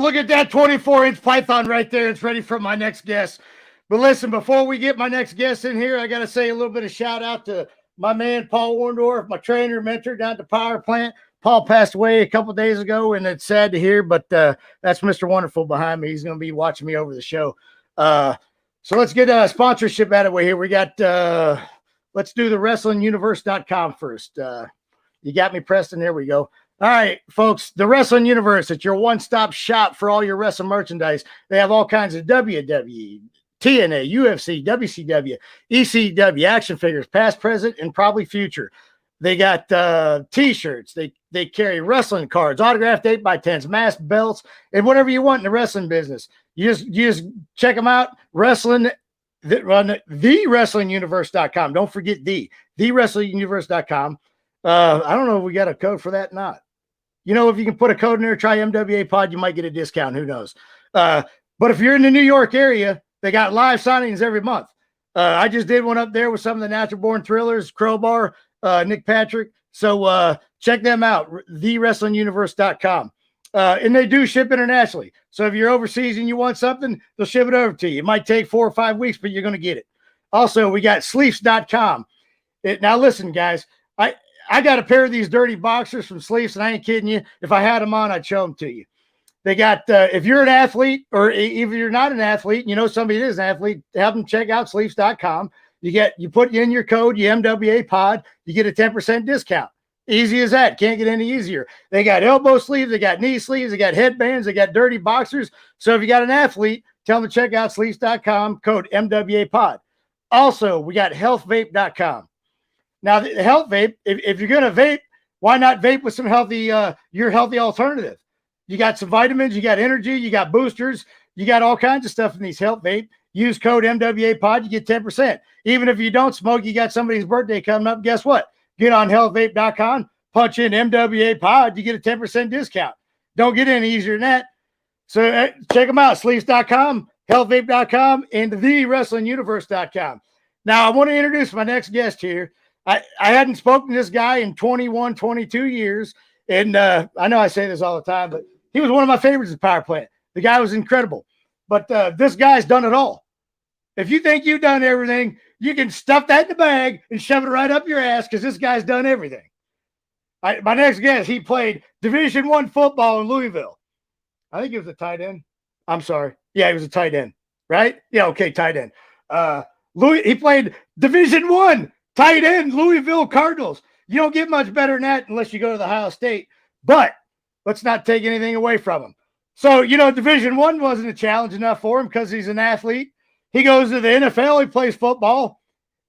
Look at that 24-inch python right there. It's ready for my next guest. But listen, before we get my next guest in here, I got to say a little bit of shout out to my man, Paul Warndorf, my trainer, mentor down at the power plant. Paul passed away a couple days ago, and it's sad to hear, but that's Mr. Wonderful behind me. He's going to be watching me over the show. So let's get a sponsorship out of the way here. We got, let's do the WrestlingUniverse.com first. You got me, Preston. There we go. All right, folks, the Wrestling Universe, it's your one-stop shop for all your wrestling merchandise. They have all kinds of WWE, TNA, UFC, WCW, ECW, action figures, past, present, and probably future. They got T-shirts. They carry wrestling cards, autographed 8x10s, mask, belts, and whatever you want in the wrestling business. You just check them out. TheWrestlingUniverse.com. Don't forget TheWrestlingUniverse.com. I don't know if we got a code for that or not. You know, if you can put a code in there, try MWA Pod, you might get a discount. Who knows? But if you're in the New York area, they got live signings every month. I just did one up there with some of the Natural Born Thrillers, Crowbar, Nick Patrick. So check them out, TheWrestlingUniverse.com. And they do ship internationally. So if you're overseas and you want something, they'll ship it over to you. It might take 4 or 5 weeks, but you're going to get it. Also, we got Sleeves.com. Now, listen, guys, I got a pair of these dirty boxers from Sleeves, and I ain't kidding you. If I had them on, I'd show them to you. They got, if you're an athlete, or if you're not an athlete, you know somebody that is an athlete, have them check out Sleeves.com. You put in your code, you MWA Pod, you get a 10% discount. Easy as that. Can't get any easier. They got elbow sleeves, they got knee sleeves, they got headbands, they got dirty boxers. So if you got an athlete, tell them to check out Sleeves.com, code MWA Pod. Also, we got healthvape.com. Now, the health vape, if you're going to vape, why not vape with some healthy, your healthy alternative? You got some vitamins, you got energy, you got boosters, you got all kinds of stuff in these health vape. Use code MWA Pod, you get 10%. Even if you don't smoke, you got somebody's birthday coming up, guess what? Get on healthvape.com, punch in MWA Pod, you get a 10% discount. Don't get any easier than that. So check them out, sleeves.com, healthvape.com, and TheWrestlingUniverse.com. Now, I want to introduce my next guest here. I hadn't spoken to this guy in 21, 22 years. And I know I say this all the time, but he was one of my favorites at Power Plant. The guy was incredible. But this guy's done it all. If you think you've done everything, you can stuff that in the bag and shove it right up your ass because this guy's done everything. My next guest, he played Division I football in Louisville. I think he was a tight end. I'm sorry. Yeah, he was a tight end, right? Yeah, okay, tight end. He played Division I tight end, Louisville Cardinals. You don't get much better than that unless you go to the Ohio State. But let's not take anything away from him. So, you know, Division I wasn't a challenge enough for him because he's an athlete. He goes to the NFL. He plays football.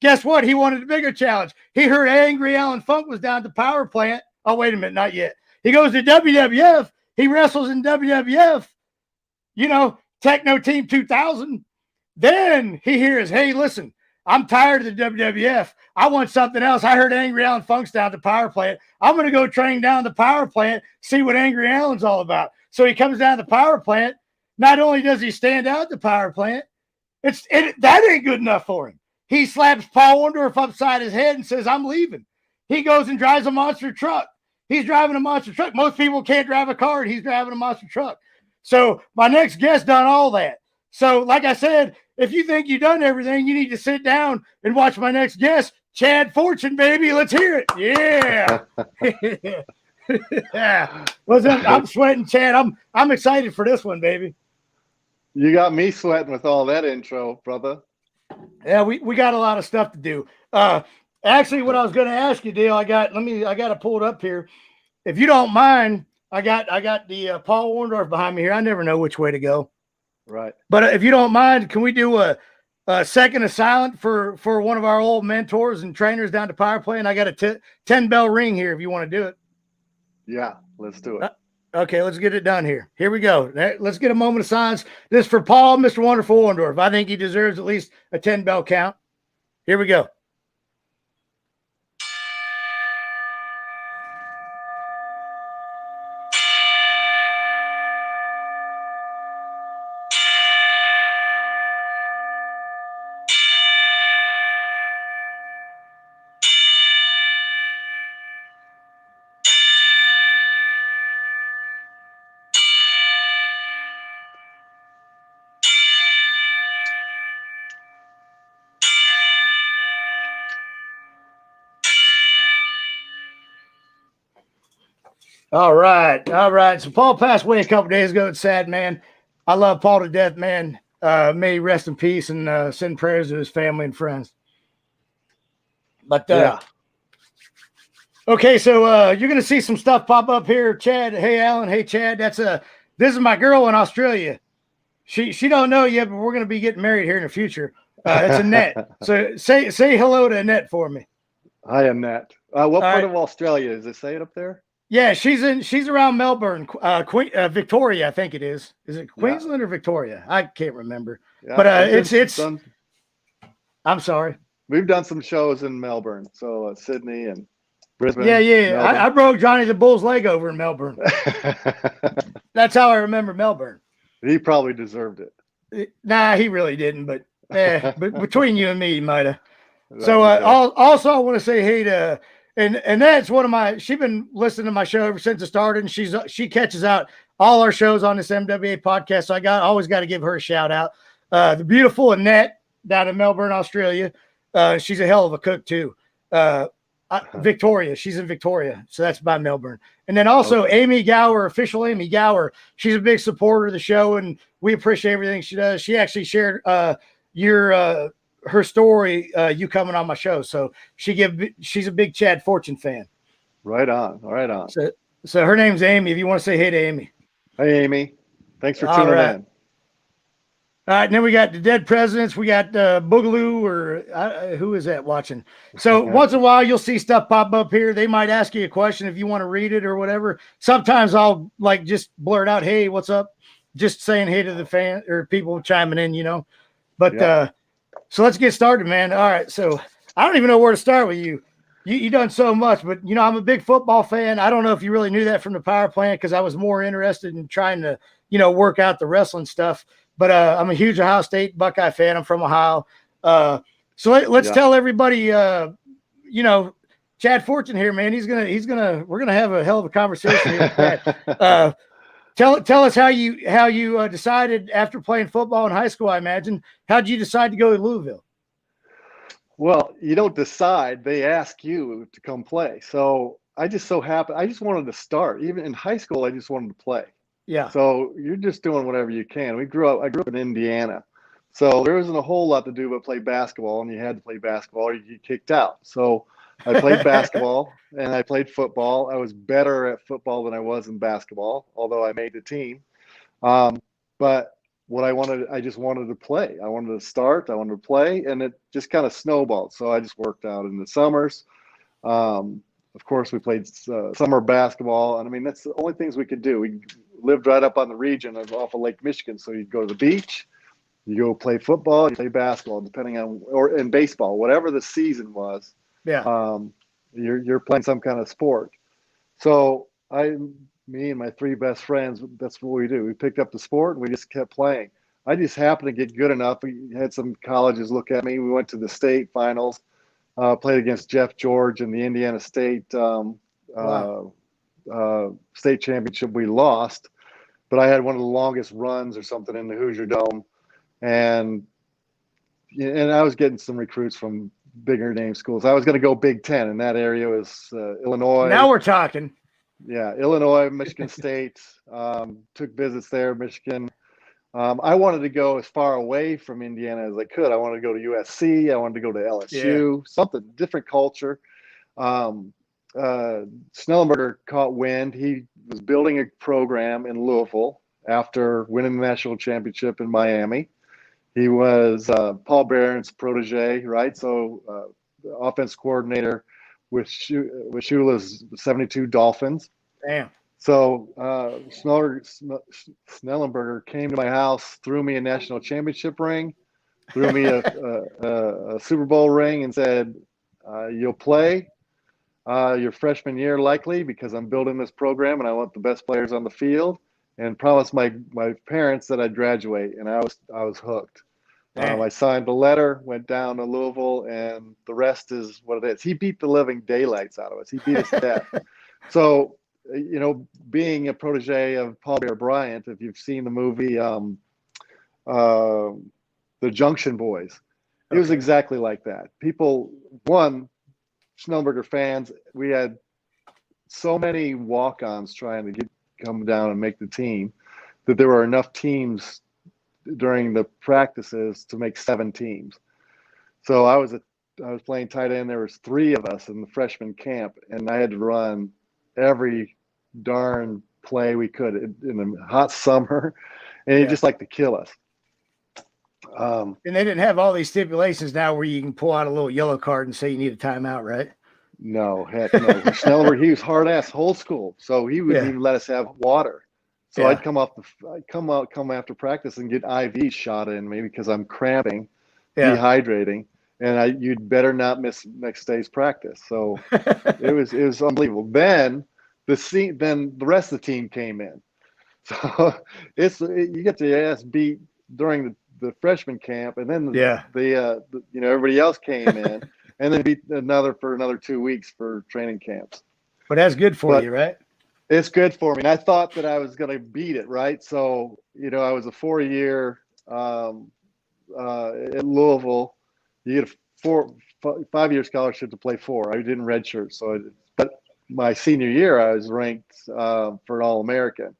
Guess what? He wanted a bigger challenge. He heard Angry Allan Funk was down at the power plant. Oh, wait a minute. Not yet. He goes to WWF. He wrestles in WWF. You know, Techno Team 2000. Then he hears, hey, listen, I'm tired of the WWF. I want something else. I heard Angry Allan Funk's down at the power plant. I'm going to go train down the power plant, see what Angry Allan's all about. So he comes down to the power plant. Not only does he stand out at the power plant, that ain't good enough for him. He slaps Paul Orndorff upside his head and says, I'm leaving. He goes and drives a monster truck. He's driving a monster truck. Most people can't drive a car, and he's driving a monster truck. So my next guest done all that. So like I said, if you think you've done everything, you need to sit down and watch my next guest, Chad Fortune, baby. Let's hear it. Yeah. Yeah. I'm sweating, Chad. I'm excited for this one, baby. You got me sweating with all that intro, brother. Yeah, we got a lot of stuff to do. Actually, what I was going to ask you, Dale, I got to pull it up here. If you don't mind, I got the Paul Orndorff behind me here. I never know which way to go. Right. But if you don't mind, can we do a second of silent for one of our old mentors and trainers down to Power Play? And I got a 10-bell ring here if you want to do it. Yeah, let's do it. Okay, let's get it done here. Here we go. Let's get a moment of silence. This is for Paul, Mr. Wonderful Orndorff. I think he deserves at least a 10-bell count. Here we go. All right. All right. So Paul passed away a couple days ago. It's sad, man. I love Paul to death, man. May he rest in peace and send prayers to his family and friends. But Yeah. okay, so you're gonna see some stuff pop up here, Chad. Hey, Alan. Hey, Chad. This is my girl in Australia. She don't know yet, but we're gonna be getting married here in the future. It's Annette. So say hello to Annette for me. Hi, Annette. What part right. of Australia does it say it up there? Yeah, she's around Melbourne, Victoria, I think it is. Is it Queensland or Victoria? I can't remember. Yeah, But I'm sorry. We've done some shows in Melbourne, so Sydney and Brisbane. Yeah. I broke Johnny the Bull's leg over in Melbourne. That's how I remember Melbourne. He probably deserved it. Nah, he really didn't, but between you and me, he might have. So also I want to say hey to and that's one of my she's been listening to my show ever since it started, and she catches out all our shows on this MWA podcast. So I always got to give her a shout out. The beautiful Annette down in Melbourne, Australia. She's a hell of a cook too. Victoria, she's in Victoria, so that's by Melbourne. And then also Amy Gower, official Amy Gower. She's a big supporter of the show, and we appreciate everything she does. She actually shared her story, you coming on my show. So she's a big Chad Fortune fan. Right on. So her name's Amy. If you want to say hey to Amy. Hey, Amy. Thanks for tuning in. All right, and then we got the Dead Presidents. We got Boogaloo, or who is that watching? So once in a while, you'll see stuff pop up here. They might ask you a question if you want to read it or whatever. Sometimes I'll just blurt out, "Hey, what's up?" Just saying hey to the fan or people chiming in, But so let's get started, man. All right, so I don't even know where to start with you. You done so much, but I'm a big football fan. I don't know if you really knew that from the power plant, because I was more interested in trying to work out the wrestling stuff. But I'm a huge Ohio State Buckeye fan. I'm from Ohio. So let's tell everybody, Chad Fortune here, man. We're gonna have a hell of a conversation here. Tell us how you decided after playing football in high school. I imagine, how'd you decide to go to Louisville? Well, you don't decide; they ask you to come play. So I just wanted to start. Even in high school, I just wanted to play. Yeah. So you're just doing whatever you can. I grew up in Indiana. So there wasn't a whole lot to do but play basketball, and you had to play basketball or you get kicked out. So I played basketball and I played football. I was better at football than I was in basketball, although I made the team. But I just wanted to play. I wanted to start. I wanted to play, and it just kind of snowballed. So I just worked out in the summers. Of course, we played summer basketball, and I mean, that's the only things we could do. We lived right up on the region off of Lake Michigan, so you'd go to the beach, you go play football, you play basketball, depending on, or in baseball, whatever the season was. Yeah. You're playing some kind of sport. So me and my three best friends, that's what we do. We picked up the sport and we just kept playing. I just happened to get good enough. We had some colleges look at me. We went to the state finals. Played against Jeff George in the Indiana State state championship. We lost, but I had one of the longest runs or something in the Hoosier Dome, and I was getting some recruits from bigger name schools. I was going to go Big Ten, and that area was Illinois. Now we're talking. Yeah, Illinois, Michigan State. Took visits there, Michigan. I wanted to go as far away from Indiana as I could. I wanted to go to USC. I wanted to go to LSU, something different culture. Snellenberger caught wind. He was building a program in Louisville after winning the national championship in Miami. He was Paul Barron's protege, right? So offense coordinator with Shula's 72 Dolphins. Damn. So Snellenberger came to my house, threw me a national championship ring, threw me a Super Bowl ring, and said, "You'll play your freshman year likely because I'm building this program and I want the best players on the field." And promised my parents that I'd graduate, and I was hooked. I signed a letter, went down to Louisville, and the rest is what it is. He beat the living daylights out of us. He beat us to death. So, being a protege of Paul Bear Bryant, if you've seen the movie The Junction Boys, it was exactly like that. People, Snellenberger fans, we had so many walk-ons trying to come down and make the team that there were enough teams during the practices to make 7 teams. So I was playing tight end. There was 3 of us in the freshman camp, and I had to run every darn play we could in the hot summer, and it just like to kill us. And they didn't have all these stipulations now where you can pull out a little yellow card and say you need a timeout, right? No, heck no. Schnellenberg, he was hard ass old school, so he wouldn't even let us have water. So I'd come after practice and get IV shot in me because I'm cramping, dehydrating, and you'd better not miss next day's practice. So it was unbelievable. Then the rest of the team came in. So you get the ass beat during the freshman camp, and then everybody else came in, and then beat for another 2 weeks for training camps. But that's good for you, right? It's good for me. And I thought that I was going to beat it, right? So, I was a 4-year at Louisville. You get a 5-year scholarship to play 4. I didn't redshirt. But my senior year, I was ranked for an All-American.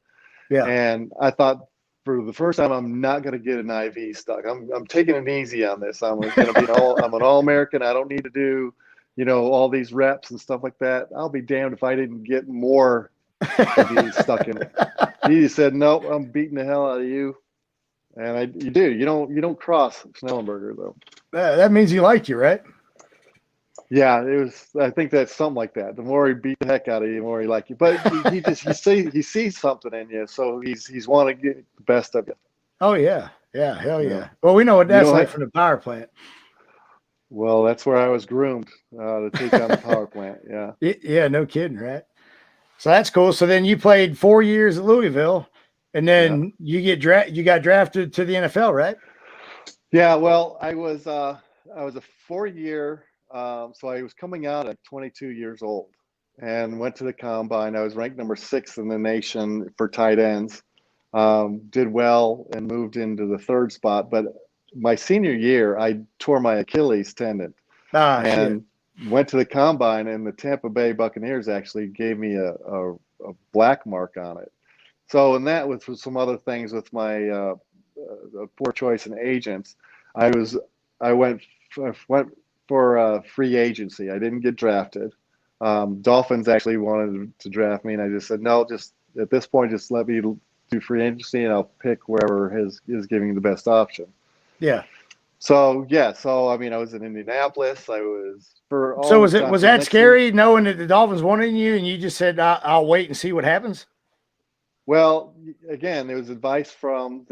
Yeah. And I thought for the first time, I'm not going to get an IV stuck. I'm taking it easy on this. I'm going to be I'm an All-American. I don't need to do, all these reps and stuff like that. I'll be damned if I didn't get more IV stuck in it. He said, "Nope, I'm beating the hell out of you." And you do. You don't cross Schnellenberger though. That means he liked you, right? Yeah, it was. I think that's something like that. The more he beat the heck out of you, the more he liked you. But he sees something in you, so he's wanting to get the best of you. Oh yeah, hell yeah. Well, we know what that's like from the power plant. Well, that's where I was groomed to take on the power plant. Yeah. Yeah, no kidding, right? So that's cool. So then you played 4 years at Louisville, and then you got drafted to the NFL, right? Yeah. Well, I was a 4-year. So I was coming out at 22 years old and went to the combine. I was ranked number 6 in the nation for tight ends. Did well and moved into the 3rd spot. But my senior year, I tore my Achilles tendon and went to the combine, and the Tampa Bay Buccaneers actually gave me a black mark on it. So, and that was with some other things with my poor choice in agents. I went for free agency. I didn't get drafted. Dolphins actually wanted to draft me, and I just said, no, just at this point, just let me do free agency, and I'll pick wherever is giving me the best option. Yeah. So, I mean, I was in Indianapolis. I was for all. So was that scary knowing that the Dolphins wanted you, and you just said, I'll wait and see what happens? Well, again, there was advice from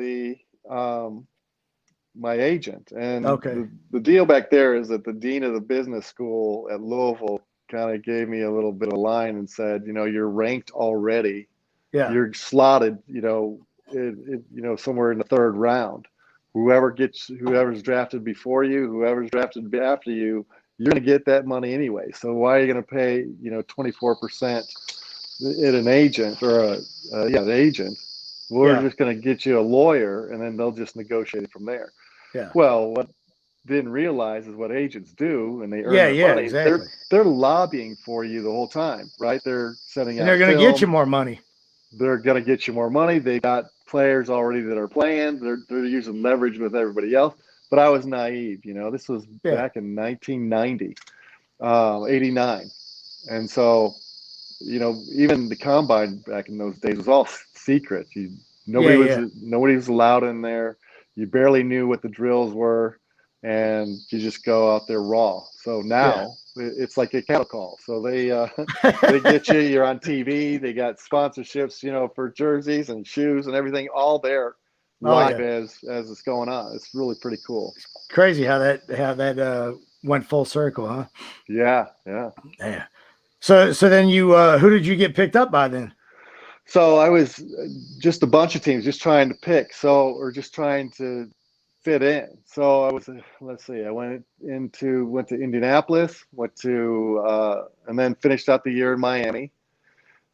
my agent, and the deal back there is that the dean of the business school at Louisville kind of gave me a little bit of a line and said, you're ranked already. Yeah. You're slotted, somewhere in the 3rd round. Whoever's drafted before you, whoever's drafted after you, you're going to get that money anyway. So why are you going to pay, 24% at an agent or an agent? We're just going to get you a lawyer, and then they'll just negotiate it from there. Yeah. Well, what didn't realize is what agents do, and they earn their money. Exactly. They're lobbying for you the whole time, right? They're setting out. And they're going to get you more money. They're going to get you more money. They got players already that are playing. They're using leverage with everybody else. But I was naive. This was back in 1990, 89, and so even the combine back in those days was all secret. Nobody was allowed in there. You barely knew what the drills were, and you just go out there raw. So now it's like a cattle call. So they get you. You're on TV. They got sponsorships, for jerseys and shoes and everything, all there live as it's going on. It's really pretty cool. It's crazy how that went full circle, huh? Yeah. So then you who did you get picked up by then? So I was just a bunch of teams just trying to pick, or just trying to fit in. So I was, I went to Indianapolis, and then finished out the year in Miami.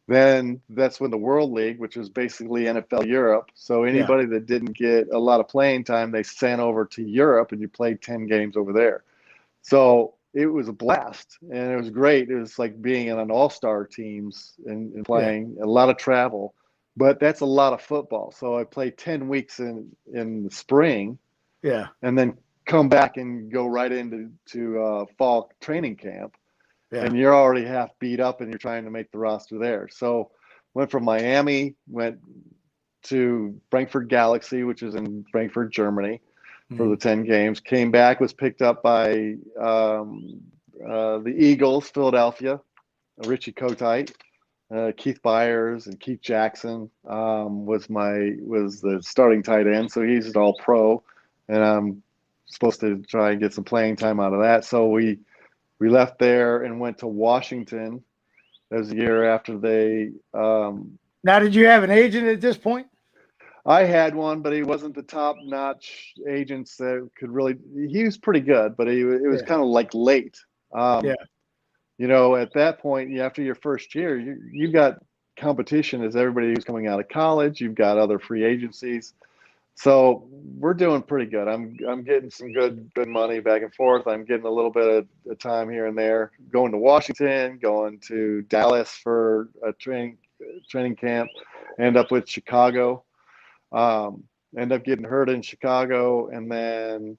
Then that's when the World League, which was basically NFL Europe. So anybody that didn't get a lot of playing time, they sent over to Europe, and you played 10 games over there. So it was a blast, and it was great. It was like being in an all-star teams and playing a lot of travel, but that's a lot of football. So I played 10 weeks in the spring, Yeah. and then come back and go right into fall training camp, Yeah. and you're already half beat up, and you're trying to make the roster there. So went from Miami, went to Frankfurt Galaxy, which is in Frankfurt, Germany, for the 10 games. Came back, was picked up by the Eagles, Philadelphia, Richie Kotite, Keith Byers, and Keith Jackson was the starting tight end. So he's an all-pro, and I'm supposed to try and get some playing time out of that. So we left there and went to Washington. That was a year after they. Now, did you have an agent at this point? I had one, but he wasn't the top-notch agents that could really. He was pretty good, but it was kind of like late. Yeah. You know, at that point, after your first year, you got competition as everybody who's coming out of college. You've got other free agencies, so we're doing pretty good. I'm getting some good money back and forth. I'm getting a little bit of time here and there. Going to Washington, going to Dallas for a training camp. End up with Chicago. End up getting hurt in Chicago, and then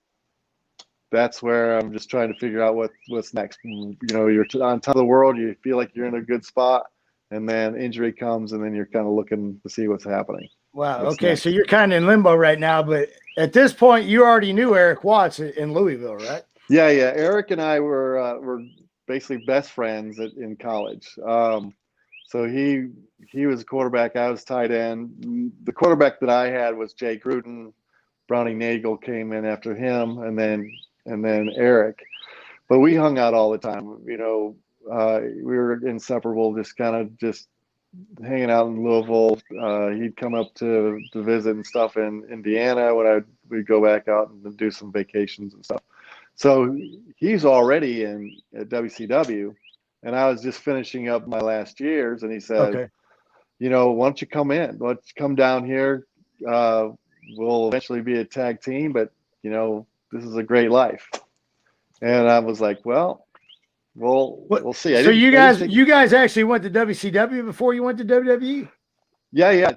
that's where I'm just trying to figure out what's next. You know, you're on top of the world, you feel like you're in a good spot, and then injury comes, and then you're kind of looking to see what's happening. Wow. What's Okay, next. so you're kind of in limbo right now, but at this point, you already knew Eric Watts in Louisville, right? Yeah. Eric and I were basically best friends in college. So he was a quarterback. I was tight end. The quarterback that I had was Jay Gruden. Brownie Nagel came in after him, and then Eric. But we hung out all the time. You know, we were inseparable. Just kind of hanging out in Louisville. He'd come up to visit and stuff in Indiana when we'd go back out and do some vacations and stuff. So he's already at WCW. And I was just finishing up my last years, and he said, Okay. you know, why don't you come in? Why don't you come down here? We'll eventually be a tag team, but, you know, this is a great life. And I was like, well, we'll see. So you guys actually went to WCW before you went to WWE? Yeah.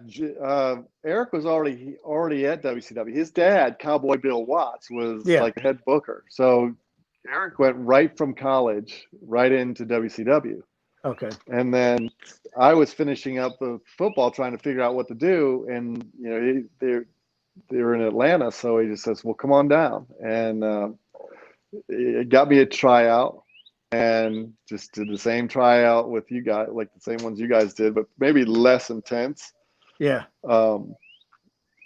Eric was already at WCW. His dad, Cowboy Bill Watts, was like the head booker. So Eric went right from college right into WCW. Okay. And then I was finishing up the football, trying to figure out what to do. And, you know, they were in Atlanta. So he just says, well, come on down. And it got me a tryout, and just did the same tryout with you guys, like the same ones you guys did, but maybe less intense. Yeah.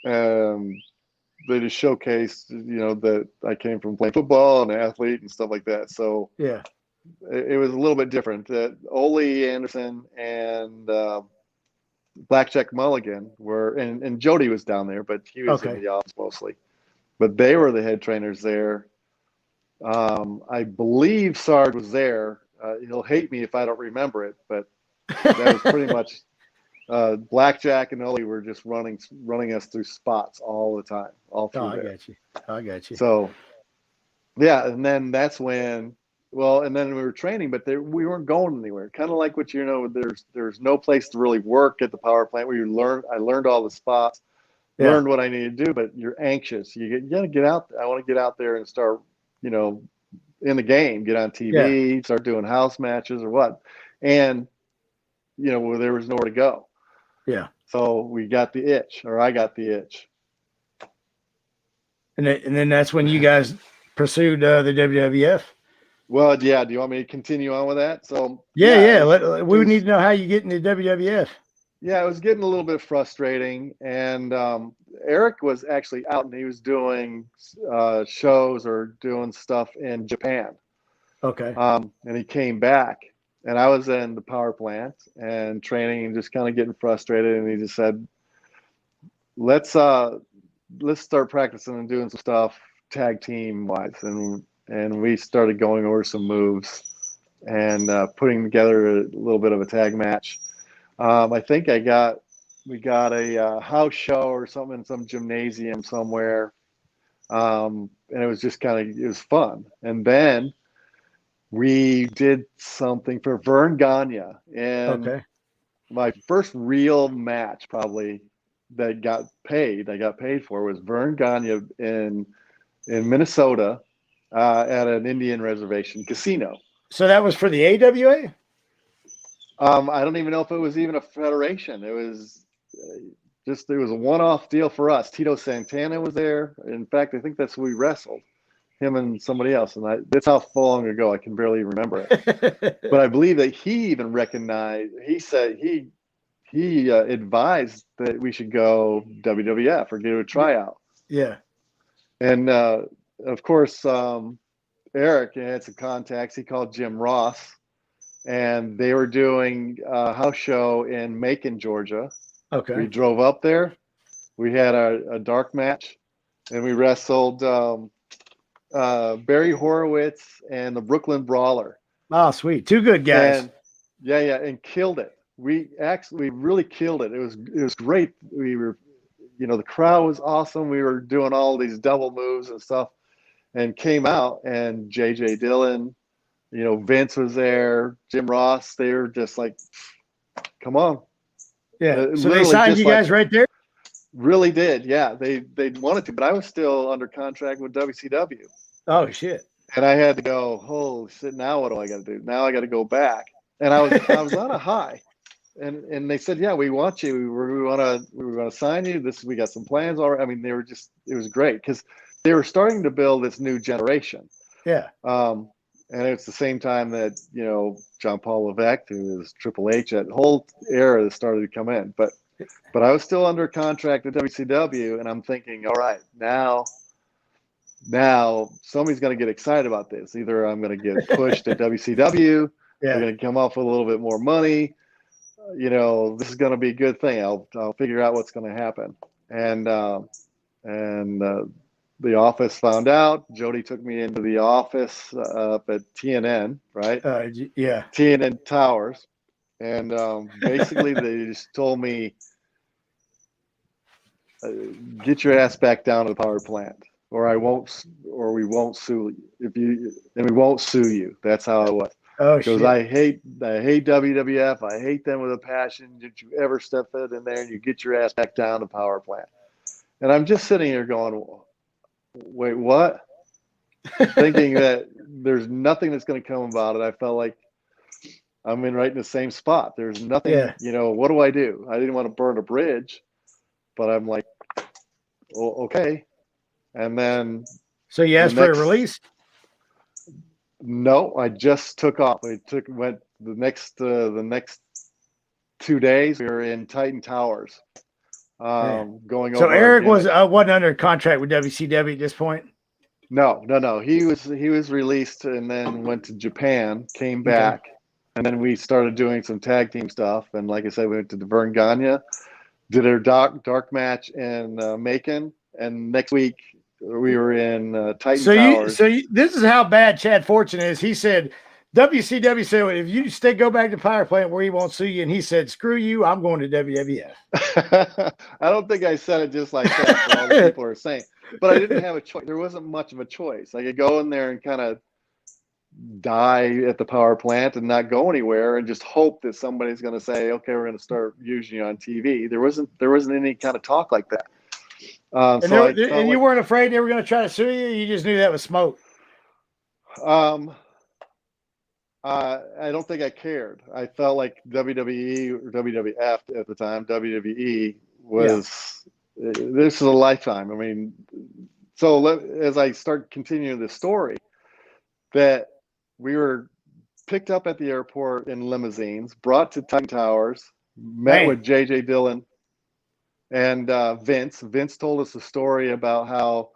And they just showcased, you know, that I came from playing football and an athlete and stuff like that. So yeah, it was a little bit different. Ole Anderson and Blackjack Mulligan and Jody was down there, but he was in the office mostly. But they were the head trainers there. I believe Sarge was there. He'll hate me if I don't remember it, but that was pretty much Blackjack and Ole were just running us through spots all the time, all through there. I got you. So, yeah, and then that's when, and then we were training, but we weren't going anywhere. Kind of like what you know, there's no place to really work at the power plant where I learned all the spots, learned what I needed to do, but you're anxious. You got to get out. I want to get out there and start, you know, in the game, get on TV, start doing house matches or what. And, you know, there was nowhere to go. Yeah. So we got the itch, or I got the itch. And then that's when you guys pursued the WWF. Well, yeah. Do you want me to continue on with that? So we would need to know how you get into WWF. Yeah, it was getting a little bit frustrating, and Eric was actually out, and he was doing shows or doing stuff in Japan. Okay. And he came back, and I was in the power plant and training and just kind of getting frustrated, and he just said, let's start practicing and doing some stuff tag team wise, and we started going over some moves and putting together a little bit of a tag match. I think we got a house show or something in some gymnasium somewhere, and it was just it was fun. And then We did something for Vern Gagne, and Okay. my first real match probably that I got paid for was Vern Gagne in Minnesota at an Indian reservation casino. So that was for the AWA? I don't even know if it was even a federation. It was it was a one-off deal for us. Tito Santana was there. In fact, I think that's who we wrestled, him and somebody else. And that's how long ago I can barely remember it. But I believe that he even recognized. He said he advised that we should go WWF or get a tryout. Yeah. And of course, Eric had some contacts. He called Jim Ross, and they were doing a house show in Macon, Georgia. Okay. We drove up there. We had a dark match, and we wrestled Barry Horowitz and the Brooklyn Brawler. Oh, sweet. Two good guys. And and killed it. We really killed it. It was great. We were, the crowd was awesome. We were doing all these double moves and stuff, and came out, and JJ Dillon, Vince was there, Jim Ross. They were just like, come on. Yeah. So they signed you guys right there? Really did. Yeah. They wanted to, but I was still under contract with WCW. Oh, shit. And I had to go, oh shit, now what do I got to do? Now I got to go back. And I was on a high. And they said, yeah, we want you. We want to sign you. We got some plans already. I mean, it was great because they were starting to build this new generation. Yeah. And it's the same time that, John Paul Levesque, who is Triple H, that whole era that started to come in. But I was still under contract with WCW, and I'm thinking, all right, now somebody's going to get excited about this. Either I'm going to get pushed at WCW, they're going to come off with a little bit more money. This is going to be a good thing. I'll figure out what's going to happen. And the office found out. Jody took me into the office up at TNN, right? Yeah. TNN Towers. And basically they just told me, get your ass back down to the power plant, or we won't sue you. We won't sue you. That's how it was. Oh, because shit. I hate WWF. I hate them with a passion. Did you ever step foot in there and you get your ass back down to power plant? And I'm just sitting here going, wait, what? Thinking that there's nothing that's going to come about it. I felt like I'm right in the same spot. There's nothing, what do? I didn't want to burn a bridge, but I'm like, well, okay. And then. So you asked for a release? No, I just took off. Went the next 2 days. We were in Titan Towers, going over. So Eric wasn't under contract with WCW at this point. No. He was released and then went to Japan, came back, and then we started doing some tag team stuff. And like I said, we went to the Vern Gagne, did our dark match in Macon, and next week. We were in Titan Towers. This is how bad Chad Fortune is. He said, WCW said, if you go back to power plant where he won't sue you. And he said, screw you, I'm going to WWF. I don't think I said it just like that for all the people are saying. But I didn't have a choice. There wasn't much of a choice. I could go in there and kind of die at the power plant and not go anywhere and just hope that somebody's going to say, okay, we're going to start using you on TV. There wasn't any kind of talk like that. And you weren't afraid they were going to try to sue you? You just knew that was smoke. I don't think I cared. I felt like WWE or WWF at the time, WWE was, this is a lifetime. I mean, so as I start continuing the story, that we were picked up at the airport in limousines, brought to Titan Towers, met with JJ Dillon, and Vince. Vince told us a story about how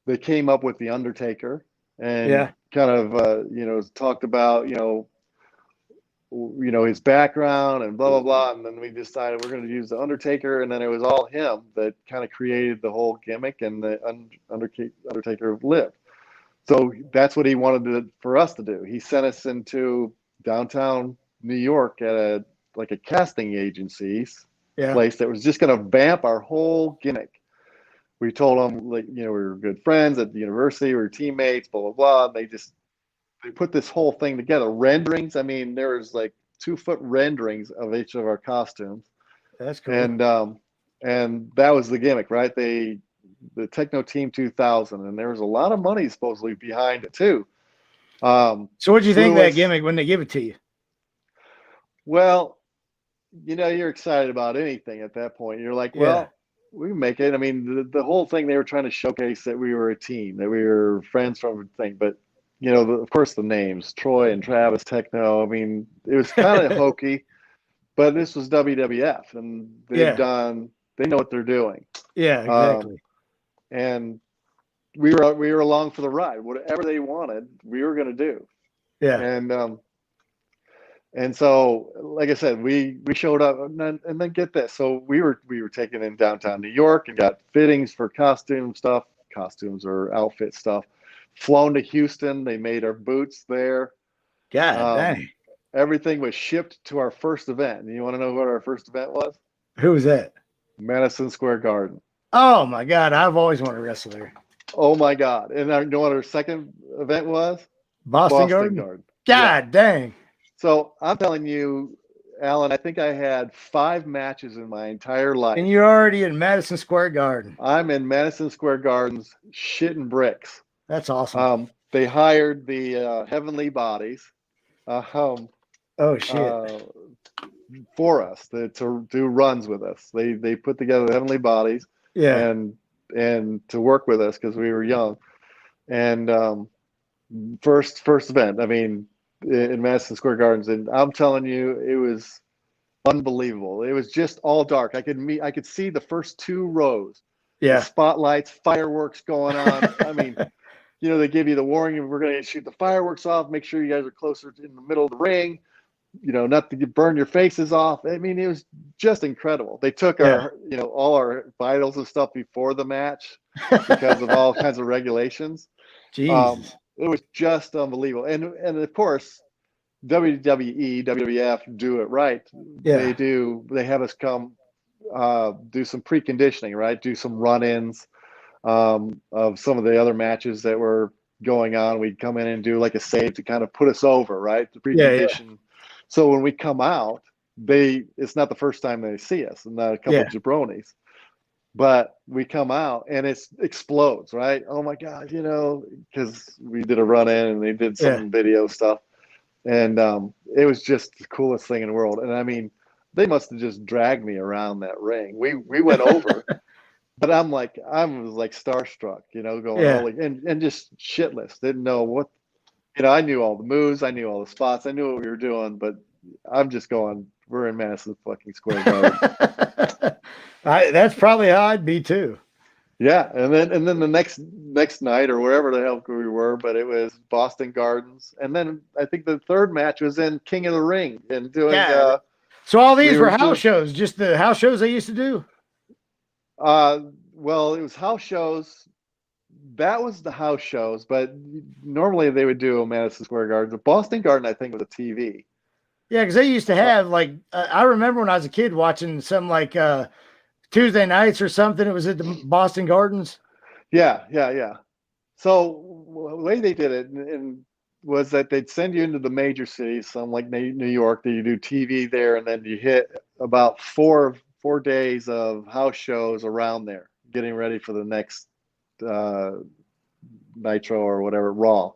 they came up with the Undertaker, and kind of talked about his background and blah blah blah. And then we decided we're going to use the Undertaker, and then it was all him that kind of created the whole gimmick, and the Undertaker lived. So that's what he wanted for us to do. He sent us into downtown New York at a casting agency's place that was just going to vamp our whole gimmick. We told them we were good friends at the university, we were teammates, blah blah blah. And they just they put this whole thing together. Renderings. I mean, there was like 2-foot renderings of each of our costumes. That's cool. And that was the gimmick, right? The Techno Team 2000, and there was a lot of money supposedly behind it too. So what'd you think of that gimmick when they give it to you? Well, you know, you're excited about anything at that point. You're like, well, we can make it. I mean, the whole thing, they were trying to showcase that we were a team, that we were friends from a thing. But, you know, of course, the names, Troy and Travis Techno, I mean, it was kind of hokey, but this was WWF, and they know what they're doing. Yeah, exactly. And we were along for the ride. Whatever they wanted, we were going to do. Yeah. And so, like I said, we showed up, and then get this. So we were taken in downtown New York and got fittings for costumes or outfit stuff. Flown to Houston. They made our boots there. God dang. Everything was shipped to our first event. And you want to know what our first event was? Who was that? Madison Square Garden. Oh my God, I've always wanted to wrestle there. Oh my God. And you know what our second event was? Boston Garden. God dang. So I'm telling you, Alan, I think I had 5 matches in my entire life. And you're already in Madison Square Garden. I'm in Madison Square Gardens shitting bricks. That's awesome. They hired the Heavenly Bodies oh shit. For us to do runs with us. They put together the Heavenly Bodies and to work with us because we were young. And first event, I mean, in Madison Square Gardens, and I'm telling you, it was unbelievable. It was just all dark. I could see the first 2 rows. Yeah. The spotlights, fireworks going on. I mean, you know, they give you the warning, we're going to shoot the fireworks off. Make sure you guys are closer in the middle of the ring. You know, not to burn your faces off. I mean, it was just incredible. They took our, you know, all our vitals and stuff before the match because of all kinds of regulations. Jeez. It was just unbelievable. And of course, WWE, WWF do it right. Yeah. They have us come do some preconditioning, right? Do some run-ins of some of the other matches that were going on. We'd come in and do like a save to kind of put us over, right? The precondition. Yeah. So when we come out, it's not the first time they see us, and not a couple of jabronis. But we come out and it explodes, right? Oh my God, you know, because we did a run in and they did some video stuff. And it was just the coolest thing in the world. And I mean, they must have just dragged me around that ring. We went over, but I was like starstruck, you know, going holy and just shitless. Didn't know what, you know, I knew all the moves, I knew all the spots, I knew what we were doing, but I'm just going, we're in Madison fucking Square Garden. That's probably how I'd be too. Yeah, and then the next night or wherever the hell we were, but it was Boston Gardens, and then I think the third match was in King of the Ring and doing. So all these were house shows, just the house shows they used to do. Well, it was house shows. That was the house shows, but normally they would do a Madison Square Garden. The Boston Garden, I think, was a TV. Yeah, because they used to have like I remember when I was a kid watching some like Tuesday nights or something. It was at the Boston Gardens. Yeah. So the way they did it was that they'd send you into the major cities, some like New York, that you do TV there, and then you hit about four days of house shows around there, getting ready for the next Nitro or whatever, Raw.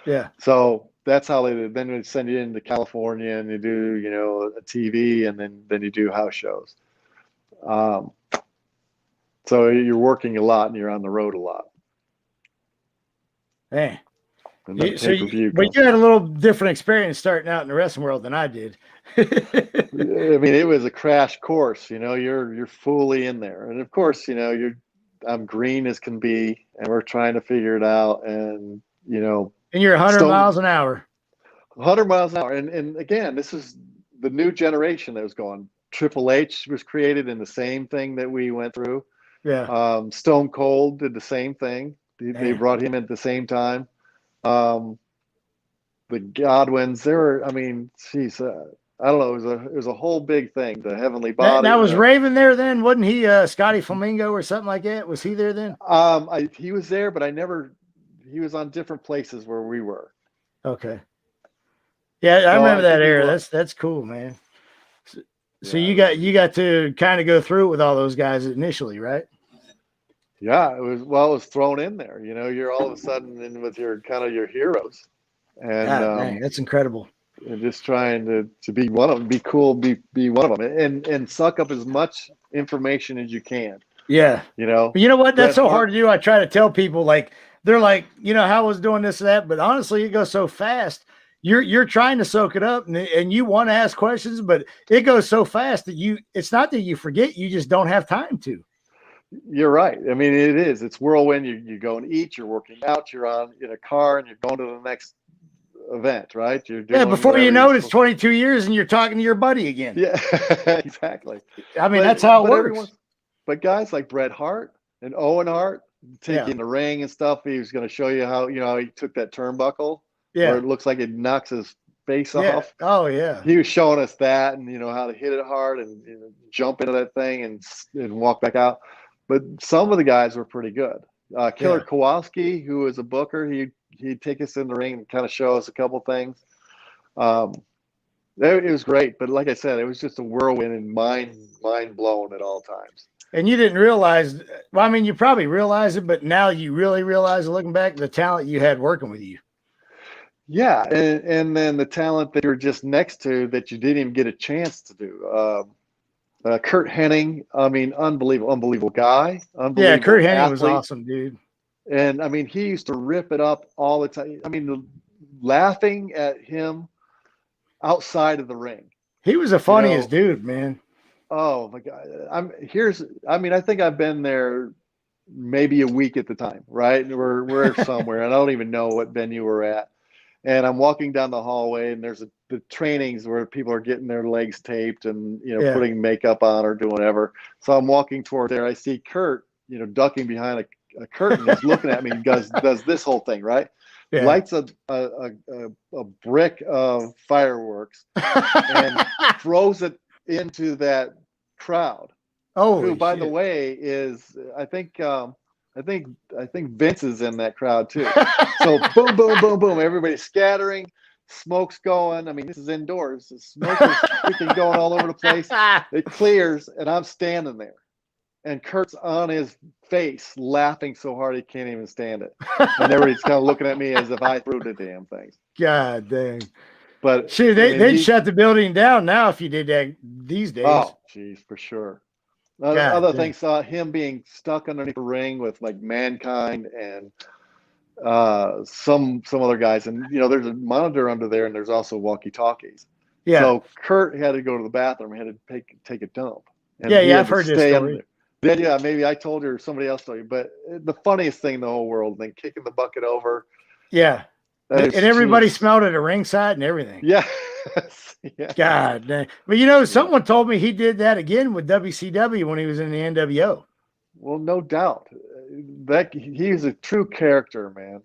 Yeah. So that's how then they'd send you into California and you do, you know, a TV, and then you do house shows. So you're working a lot and you're on the road a lot. Man. But you had a little different experience starting out in the wrestling world than I did. I mean, it was a crash course, you know, you're fully in there. And of course, you know, I'm green as can be, and we're trying to figure it out. And, you know, and you're 100 miles an hour. 100 miles an hour. And again, this is the new generation that was going. Triple H was created in the same thing that we went through. Yeah. Stone Cold did the same thing. They brought him at the same time. The Godwins, I mean, geez, I don't know. It was a whole big thing. The Heavenly Body. Now was Raven there then? Wasn't he Scotty Flamingo or something like that? Was he there then? He was there, but he was on different places where we were. Okay. Yeah, I So remember that could be era. wrong. That's cool, man. So Yeah, you got to kind of go through it with all those guys initially, right? yeah, it was thrown in there. You know, you're all of a sudden in with your kind of your heroes, and God dang, that's incredible. and just trying to be one of them, be cool, be one of them, and suck up as much information as you can. Yeah. You know, But you know what? That's Bret so hard Hart. to do. I try to tell people like they're like, how I was doing this and that, but honestly, it goes so fast. You're trying to soak it up and you want to ask questions, but it goes so fast that it's not that you forget, you just don't have time to. You're right. I mean, it is. It's whirlwind. You go and eat. You're working out. You're on in a car, and you're going to the next event. Right. You're Yeah, doing before you whatever know you're it, it's supposed. 22 years and you're talking to your buddy again. Yeah, exactly. I mean, that's how it But works. but guys like Bret Hart and Owen Hart take Yeah. you in the ring and stuff. He was going to show you how he took that turnbuckle where Yeah. it looks like it knocks his face Yeah. off. Oh, yeah. He was showing us that, and how to hit it hard and jump into that thing and walk back out. But some of the guys were pretty good. Killer Yeah. Kowalski, who was a booker, he'd take us in the ring and kind of show us a couple things. It was great, but like I said, it was just a whirlwind and mind blown at all times. And you didn't realize, well, I mean, you probably realize it, but now you really realize, looking back, the talent you had working with you. Yeah, and then the talent that you're just next to that you didn't even get a chance to do. Kurt Hennig, I mean, unbelievable guy, Yeah, unbelievable Kurt Hennig was athlete. awesome, dude. And I mean, he used to rip it up all the time. I mean, laughing at him outside of the ring. He was the You funniest know, dude, man. oh my God. I mean, I think I've been there maybe a week at the time, right? We're somewhere. And I don't even know what venue we're at. And I'm walking down the hallway, and there's the trainings where people are getting their legs taped and Yeah. putting makeup on or doing whatever. So I'm walking toward there. I see Kurt, ducking behind a curtain. He's looking at me and does this whole thing, right? Yeah. Lights a brick of fireworks and throws it into that crowd. Holy Who, by shit. the way, is I think Vince is in that crowd too. So boom, boom, boom, boom. Everybody's scattering. Smoke's going. I mean, this is indoors. The smoke is freaking going all over the place. It clears, and I'm standing there. And Kurt's on his face, laughing so hard he can't even stand it. And everybody's kind of looking at me as if I threw the damn things. God dang. But Shoot, they'd shut the building down now if you did that these days. Oh, geez, for sure. God Other dang. things, him being stuck underneath the ring with like Mankind and some other guys, and there's a monitor under there, and there's also walkie-talkies. Yeah. So Kurt had to go to the bathroom, he had to take a dump, and Yeah, he yeah, had I've to heard this stay story. under. Then maybe I told you or somebody else told you, but the funniest thing in the whole world, then kicking the bucket over. Yeah. And everybody smelled it at ringside and everything. Yeah. Yeah. God dang. But someone told me he did that again with WCW when he was in the NWO. Well, no doubt. That he's a true character, man.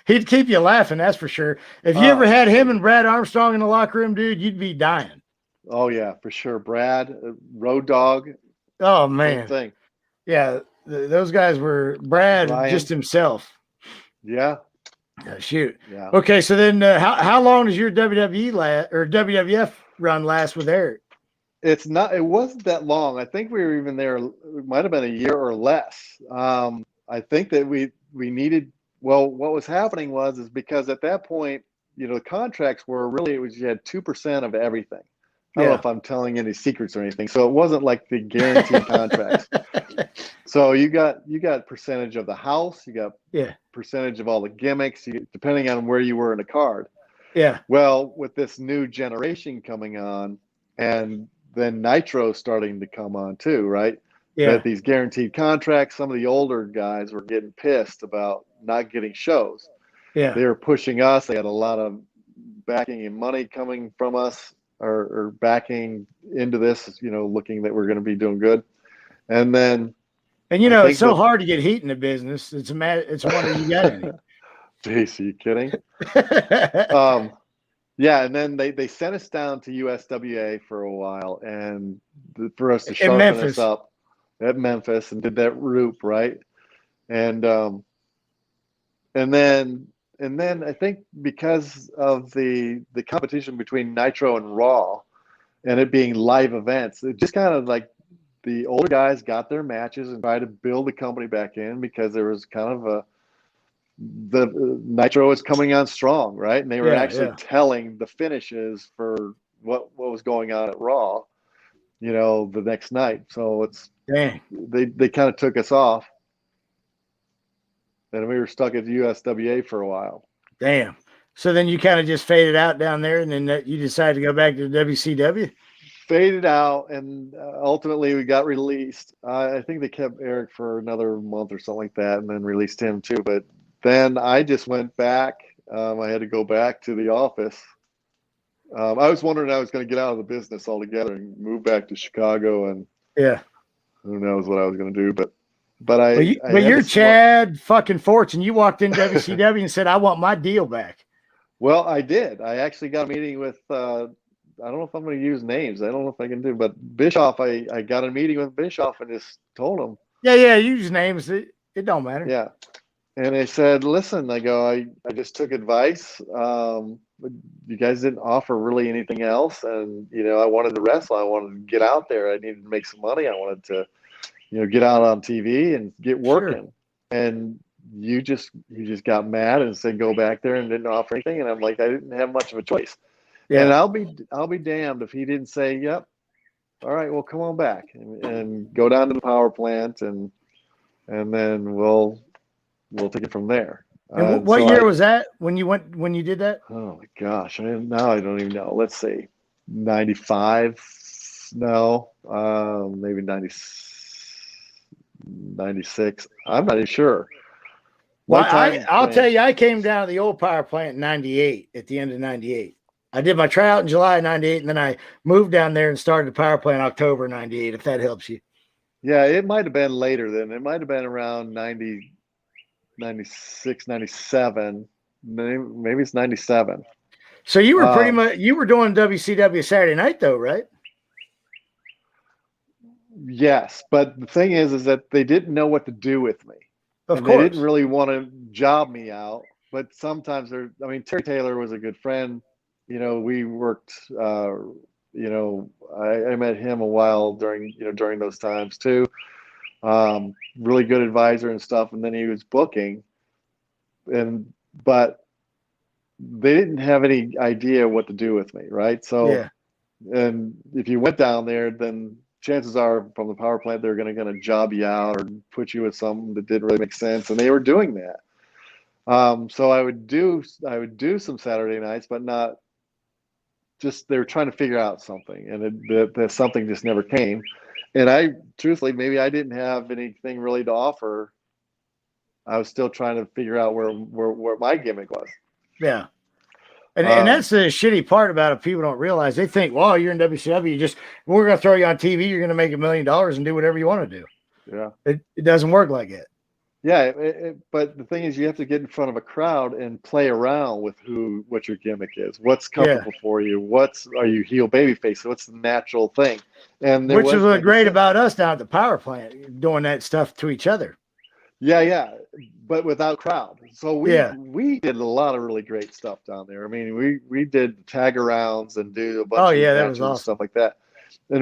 He'd keep you laughing, that's for sure. If you ever had him and Brad Armstrong in the locker room, dude, you'd be dying. Oh yeah, for sure. Brad, Road Dogg. Oh man. Same thing. Yeah, those guys were Brad Brian. Just himself. Yeah. Shoot. Yeah. Okay, so then how long does your WWE or WWF run last with Eric? It wasn't that long. I think we were even there. It might have been a year or less. I think that we needed. Well, what was happening is because at that point, the contracts were really you had 2% of everything. I don't know if I'm telling any secrets or anything. So it wasn't like the guaranteed contracts. So you got percentage of the house, you got percentage of all the gimmicks, depending on where you were in the card. Yeah. Well, with this new generation coming on, and then Nitro starting to come on too, right? Yeah. That these guaranteed contracts, some of the older guys were getting pissed about not getting shows. Yeah. They were pushing us. They had a lot of backing and money coming from us or backing into this, looking that we're going to be doing good. And then. And it's so hard to get heat in the business. It's a wonder you got any. Jeez, are you kidding? Yeah, and then they sent us down to USWA for a while, and for us to sharpen us up at Memphis, and did that route right, and then and then I think because of the competition between Nitro and Raw, and it being live events, it just kind of like the older guys got their matches and tried to build the company back in, because there was kind of the Nitro was coming on strong, right? And they were actually telling the finishes for what was going on at Raw, the next night. So they kind of took us off, and we were stuck at the USWA for a while. Damn. So then you kind of just faded out down there, and then you decided to go back to the WCW? Faded out, and ultimately we got released. I think they kept Eric for another month or something like that, and then released him too. But then I just went back. I had to go back to the office. I was wondering I was going to get out of the business altogether and move back to Chicago, and who knows what I was going to do. But you're Chad fucking Fortune. You walked in WCW and said, "I want my deal back." Well, I did. I actually got a meeting with. I don't know if I'm going to use names. I don't know if I can do, but Bischoff. I got a meeting with Bischoff and just told him. Yeah, use names. It don't matter. Yeah. And I said, listen, I go, I just took advice. You guys didn't offer really anything else. And, I wanted to wrestle. I wanted to get out there. I needed to make some money. I wanted to, get out on TV and get working. Sure. And you just got mad and said, go back there, and didn't offer anything. And I'm like, I didn't have much of a choice. Yeah. And I'll be damned if he didn't say, yep. All right, well, come on back and go down to the power plant, and then we'll take it from there. And what year was that when you did that? Oh my gosh, now I don't even know. Let's see, 95? No, maybe 96. I'm not even sure. Well, I'll tell you, I came down to the old power plant in 98, at the end of 98. I did my tryout in July of 98, and then I moved down there and started the power plant in October 98, if that helps you. Yeah, it might have been later then. It might have been around 90. 96, 97, maybe it's 97. So you were pretty much, you were doing WCW Saturday night though, right? Yes, but the thing is that they didn't know what to do with me. Of course. They didn't really want to job me out, but sometimes Terry Taylor was a good friend. We worked, I met him a while during those times too. Really good advisor and stuff, and then he was booking, but they didn't have any idea what to do with me, right? So, and if you went down there, then chances are from the power plant they're going to job you out or put you with something that didn't really make sense, and they were doing that. So I would do some Saturday nights, but not just, they were trying to figure out something, and the something just never came. And truthfully, maybe I didn't have anything really to offer. I was still trying to figure out where my gimmick was. Yeah. And that's the shitty part about it. People don't realize. They think, well, you're in WCW. We're going to throw you on TV. You're going to make $1 million and do whatever you want to do. Yeah. It doesn't work like that. Yeah. But the thing is, you have to get in front of a crowd and play around with what your gimmick is. What's comfortable for you? Are you heel babyface? What's the natural thing? And which is what's great about us down at the power plant, doing that stuff to each other. Yeah, but without crowd. So we did a lot of really great stuff down there. I mean, we did tag arounds and do a bunch of that was awesome. And stuff like that. And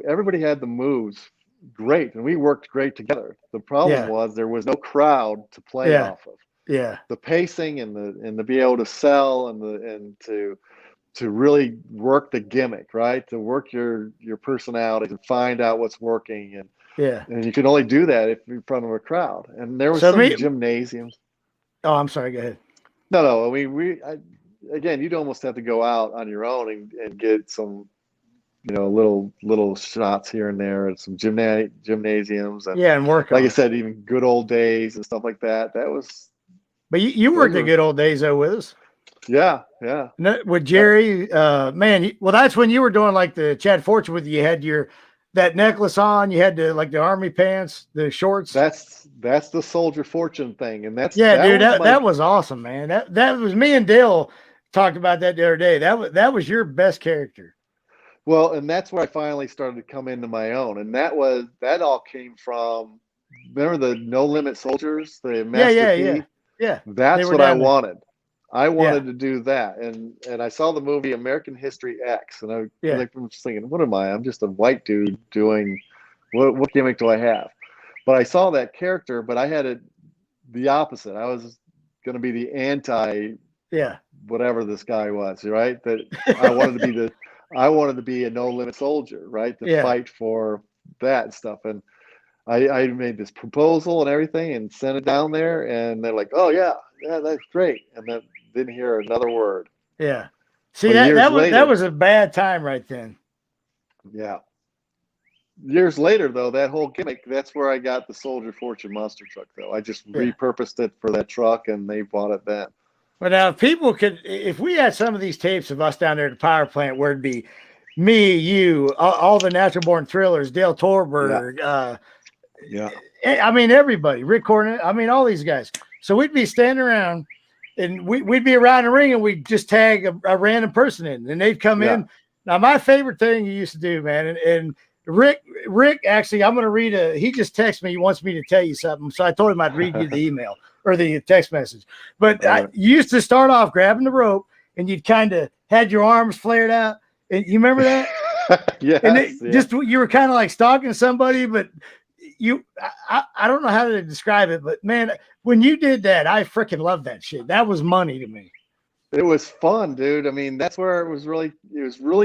everybody had the moves great, and we worked great together. The problem was there was no crowd to play off of. Yeah. The pacing and to be able to sell and to really work the gimmick, right? To work your personality and find out what's working, and you can only do that if you're in front of a crowd. And there was some gymnasiums. Oh, I'm sorry. Go ahead. No. I mean, again, you'd almost have to go out on your own and get some, little shots here and there at some gymnasiums. And work. Like I said, even good old days and stuff like that. That was. But you worked the good old days though with us. Yeah. With Jerry, man. Well, that's when you were doing like the Chad Fortune with you. You had that necklace on. You had the army pants, the shorts. That's the Soldier Fortune thing, and that's that was awesome, man. That was me and Dale talked about that the other day. That was your best character. Well, and that's where I finally started to come into my own, and that all came from. Remember the No Limit Soldiers, the Master Key? Yeah. That's were what I down there. wanted. I wanted to do that, and I saw the movie American History X, and I'm just thinking, what am I? I'm just a white dude doing what gimmick do I have? But I saw that character, but I had it the opposite. I was going to be the anti whatever this guy was, right? That I wanted to be a no limit soldier, right? To fight for that stuff. And I made this proposal and everything and sent it down there, and they're like, oh yeah, that's great. And then didn't hear another word. Yeah. See, but that was a bad time right then. Yeah. Years later, though, that whole gimmick, that's where I got the Soldier Fortune monster truck, though. I just repurposed it for that truck, and they bought it then. But now, if we had some of these tapes of us down there at the power plant, where it'd be me, you, all the Natural Born Thrillers, Dale Torberg, I mean, everybody, Rick Cornett, I mean, all these guys. So we'd be standing around, and we'd be around the ring, and we'd just tag a random person in, and they'd come in. Now, my favorite thing you used to do, man, and Rick, actually, I'm going to read he just texted me. He wants me to tell you something. So I told him I'd read you the email or the text message. But you used to start off grabbing the rope, and you'd kind of had your arms flared out. And you remember that? Just you were kind of like stalking somebody, but I don't know how to describe it, but man, when you did that, I freaking loved that shit. That was money to me. It was fun, dude. I mean, that's where it was really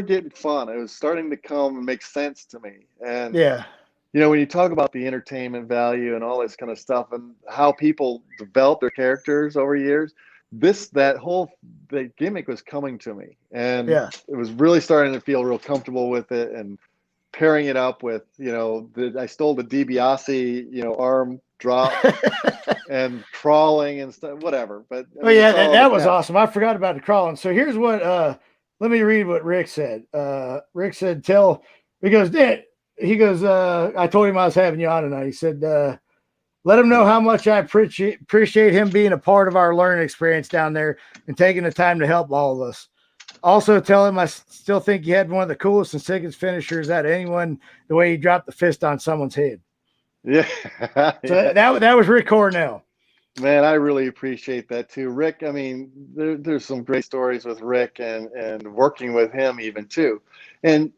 getting fun. It was starting to come and make sense to me. And you know, when you talk about the entertainment value and all this kind of stuff and how people develop their characters over years, the gimmick was coming to me. And it was really starting to feel real comfortable with it, and pairing it up with, you know, I stole the DiBiase, you know, arm drop and crawling and stuff, whatever. But I mean, that was awesome. I forgot about the crawling. So here's what let me read what Rick said. Rick said, I told him I was having you on tonight. He said, let him know how much I appreciate him being a part of our learning experience down there and taking the time to help all of us. Also tell him I still think you had one of the coolest and sickest finishers out of anyone, the way he dropped the fist on someone's head. Yeah. So that was Rick Cornell. Man, I really appreciate that too. Rick, I mean, there's some great stories with Rick and working with him even too. And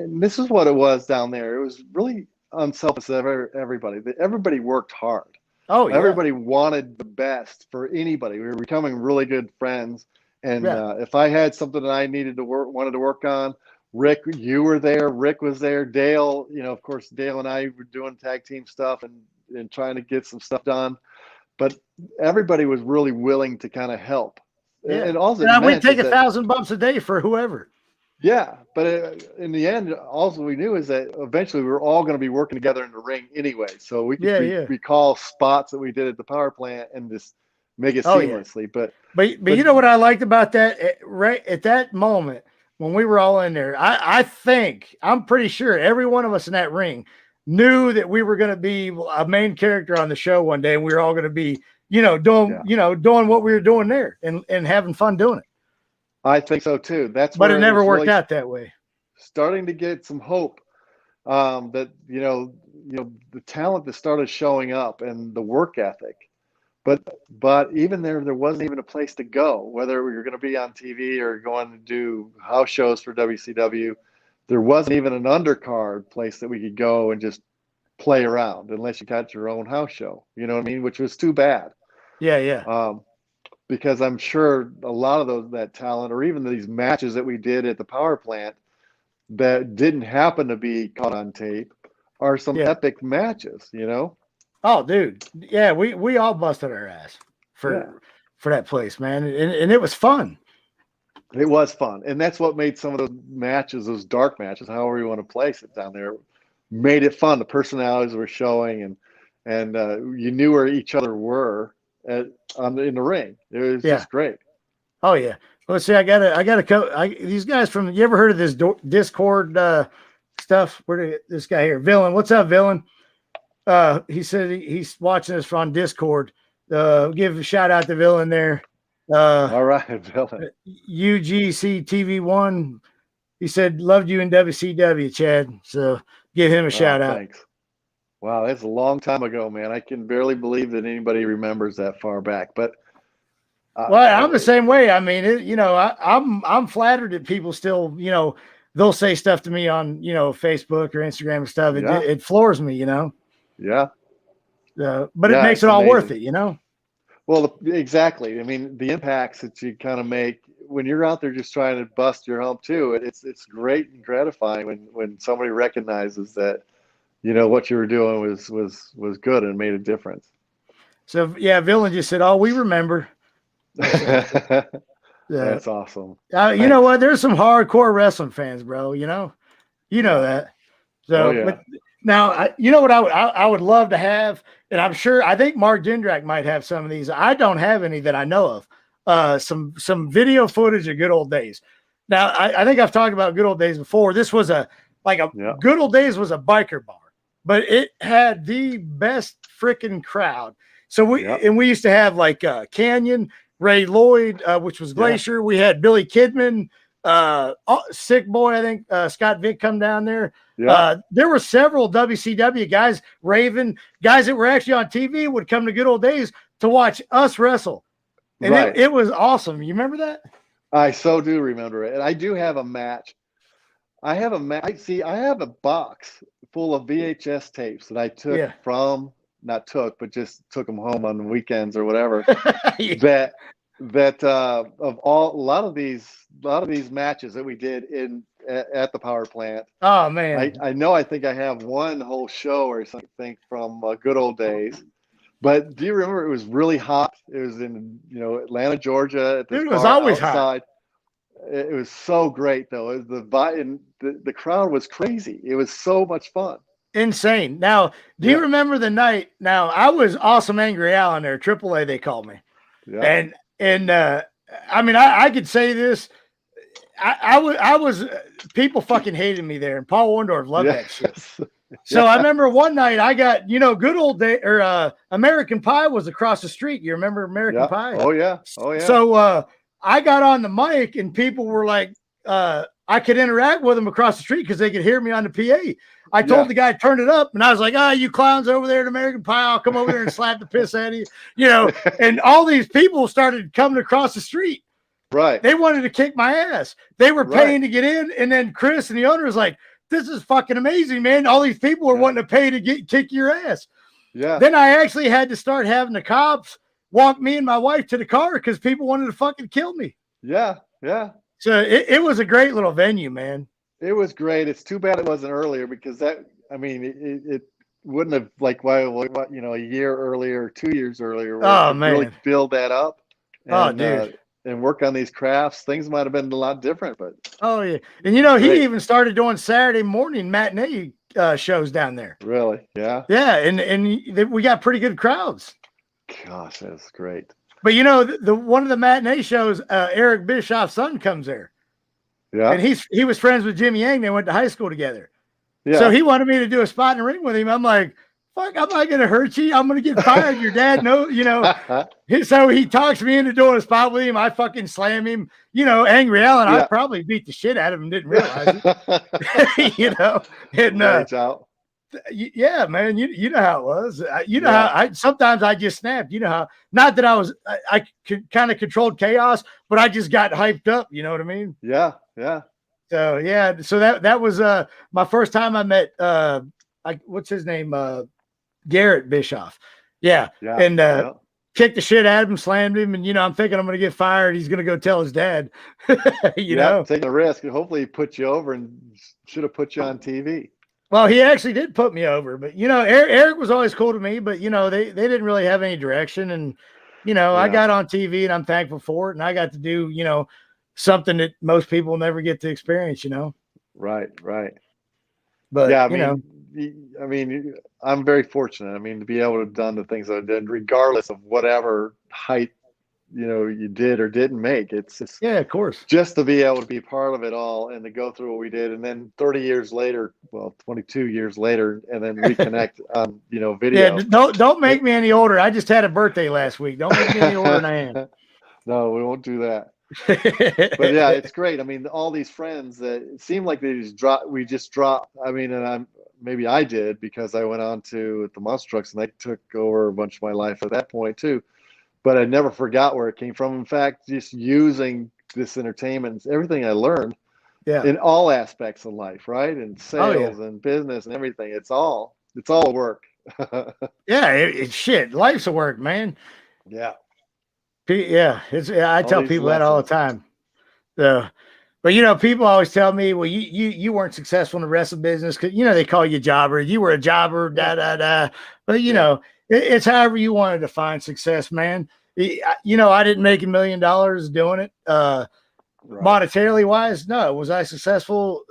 this is what it was down there. It was really unselfish of everybody. Everybody worked hard. Oh, yeah. Everybody wanted the best for anybody. We were becoming really good friends. And if I had something that I wanted to work on, Rick, you were there. Rick was there. Dale, you know, of course, Dale and I were doing tag team stuff and trying to get some stuff done. But everybody was really willing to kind of help. Yeah. And also, we'd take $1,000 a day for whoever. Yeah, but in the end, also we knew is that eventually we were all going to be working together in the ring anyway. So we could recall spots that we did at the power plant and just make it seamlessly. But you know what I liked about that? Right at that moment when we were all in there, I'm pretty sure every one of us in that ring knew that we were going to be a main character on the show one day, and we were all going to be, doing what we were doing there and having fun doing it. I think so too. But it never worked out that way. Starting to get some hope that the talent that started showing up and the work ethic, but even there wasn't even a place to go. Whether we were going to be on TV or going to do house shows for WCW, there wasn't even an undercard place that we could go and just play around unless you got your own house show. You know what I mean? Which was too bad. Yeah. Because I'm sure a lot of that talent, or even these matches that we did at the power plant that didn't happen to be caught on tape, are some epic matches, you know? Oh, dude. Yeah, we all busted our ass for that place, man. And it was fun. It was fun. And that's what made some of those matches, those dark matches, however you want to place it down there, made it fun. The personalities were showing, and you knew where each other were in the ring. It was just great. Oh yeah. Let's see. I got these guys from. You ever heard of this Discord stuff? This guy here, Villain? What's up, Villain? He said he's watching us on Discord. Give a shout out to Villain there. All right, Villain. UGC TV1. He said loved you in WCW, Chad. So give him a shout out. Thanks. Wow, that's a long time ago, man. I can barely believe that anybody remembers that far back. But well, I'm the same way. I mean, I'm flattered that people still, they'll say stuff to me on, Facebook or Instagram and stuff. yeah, It floors me, yeah, but it yeah. makes It's it all worth amazing. it. Well, exactly. I mean, the impacts that you kind of make when you're out there just trying to bust your hump too. It's great and gratifying when somebody recognizes that what you were doing was good and made a difference. So yeah, Villain just said, "Oh, we remember." That's awesome. You know Thanks. what? There's some hardcore wrestling fans, bro. You know Yeah. that. Oh So, yeah. but now, you know what I would love to have, and I think Mark Jindrak might have some of these. I don't have any that I know of. Some video footage of good old days. Now, I think I've talked about good old days before. This was Yeah. good old days was a biker bar, but it had the best freaking crowd. So Yeah. we used to have like Canyon, Ray Lloyd, which was Glacier. We had Billy Kidman, Sick Boy. I think Scott Vick come down there. Yeah. There were several WCW guys, Raven, guys that were actually on TV would come to good old days to watch us wrestle. And Right. it was awesome. You remember that? I so do remember it. And I do have a match. I have a match. See, I have a box full of VHS tapes that I took not took, but just took them home on the weekends or whatever. Yeah. That of a lot of these matches that we did at the power plant. Oh man. I know. I think I have one whole show or something from good old days. But do you remember it was really hot? It was in Atlanta, Georgia, at this It was bar always outside. hot. It was so great though. It was the crowd was crazy. It was so much fun. Insane. Now, do you remember the night? Now, I was Awesome Angry Allan there, AAA they called me. Yeah. And I mean, I could say this. I was people fucking hated me there, and Paul Orndorff loved that shit. So I remember one night I got, good old day or American Pie was across the street. You remember American Pie? Oh yeah. Oh yeah. So I got on the mic and people were like, I could interact with them across the street because they could hear me on the PA. I told the guy to turn it up, and I was like, you clowns over there at American Pie, I'll come over there and slap the piss out of you. And all these people started coming across the street. Right. They wanted to kick my ass. They were paying to get in. And then Chris and the owner was like, this is fucking amazing, man. All these people are wanting to pay to kick your ass. Yeah. Then I actually had to start having the cops walk me and my wife to the car because people wanted to fucking kill me. Yeah. Yeah. So it was a great little venue, man. It was great. It's too bad it wasn't earlier because it wouldn't have a year earlier, 2 years earlier. Oh man, really build that up. And, dude. And work on these crafts. Things might have been a lot different, but yeah. And he even started doing Saturday morning matinee shows down there. Really? Yeah. Yeah, and we got pretty good crowds. Gosh, that's great. But the one of the matinee shows, Eric Bischoff's son comes there. Yeah. And he was friends with Jimmy Yang. They went to high school together. Yeah. So he wanted me to do a spot in the ring with him. I'm like, fuck, I'm not gonna hurt you. I'm gonna get fired. Your dad knows, So he talks me into doing a spot with him. I fucking slam him. Angry Allan. I probably beat the shit out of him. Didn't realize it. And yeah, man. You know how it was. How sometimes I just snapped. How not that I could kind of controlled chaos, but I just got hyped up. You know what I mean? Yeah. Yeah. So yeah. So that was my first time I met what's his name? Garrett Bischoff. Yeah. And kicked the shit out of him, slammed him, and I'm thinking I'm gonna get fired. He's gonna go tell his dad. you know, taking a risk, and hopefully he put you over and should have put you on TV. Well, he actually did put me over, but Eric was always cool to me, but they didn't really have any direction, and I got on TV and I'm thankful for it, and I got to do something that most people never get to experience. Right. But yeah, I mean, I'm very fortunate. To be able to have done the things I did, regardless of whatever height, you did or didn't make. It's yeah, of course. Just to be able to be part of it all and to go through what we did, and then 30 years later, 22 years later, and then reconnect on video. Yeah, don't make me any older. I just had a birthday last week. Don't make me any older than I am. No, we won't do that. But yeah, it's great. All these friends that it seemed like they just dropped. We just dropped. And maybe I did, because I went on to the monster trucks and they took over a bunch of my life at that point too. But I never forgot where it came from. In fact, just using this entertainment, everything I learned in all aspects of life, right? And sales and business and everything. It's all work. Yeah, it's shit. Life's a work, man. Yeah. Yeah, I tell people that all the time. But you know, people always tell me, well, you weren't successful in the wrestling business because, you know, they call you jobber. You were a jobber, da. But you know, it's however you want to define success, man. You know, I didn't make $1 million doing it. Monetarily wise, no. Was I successful?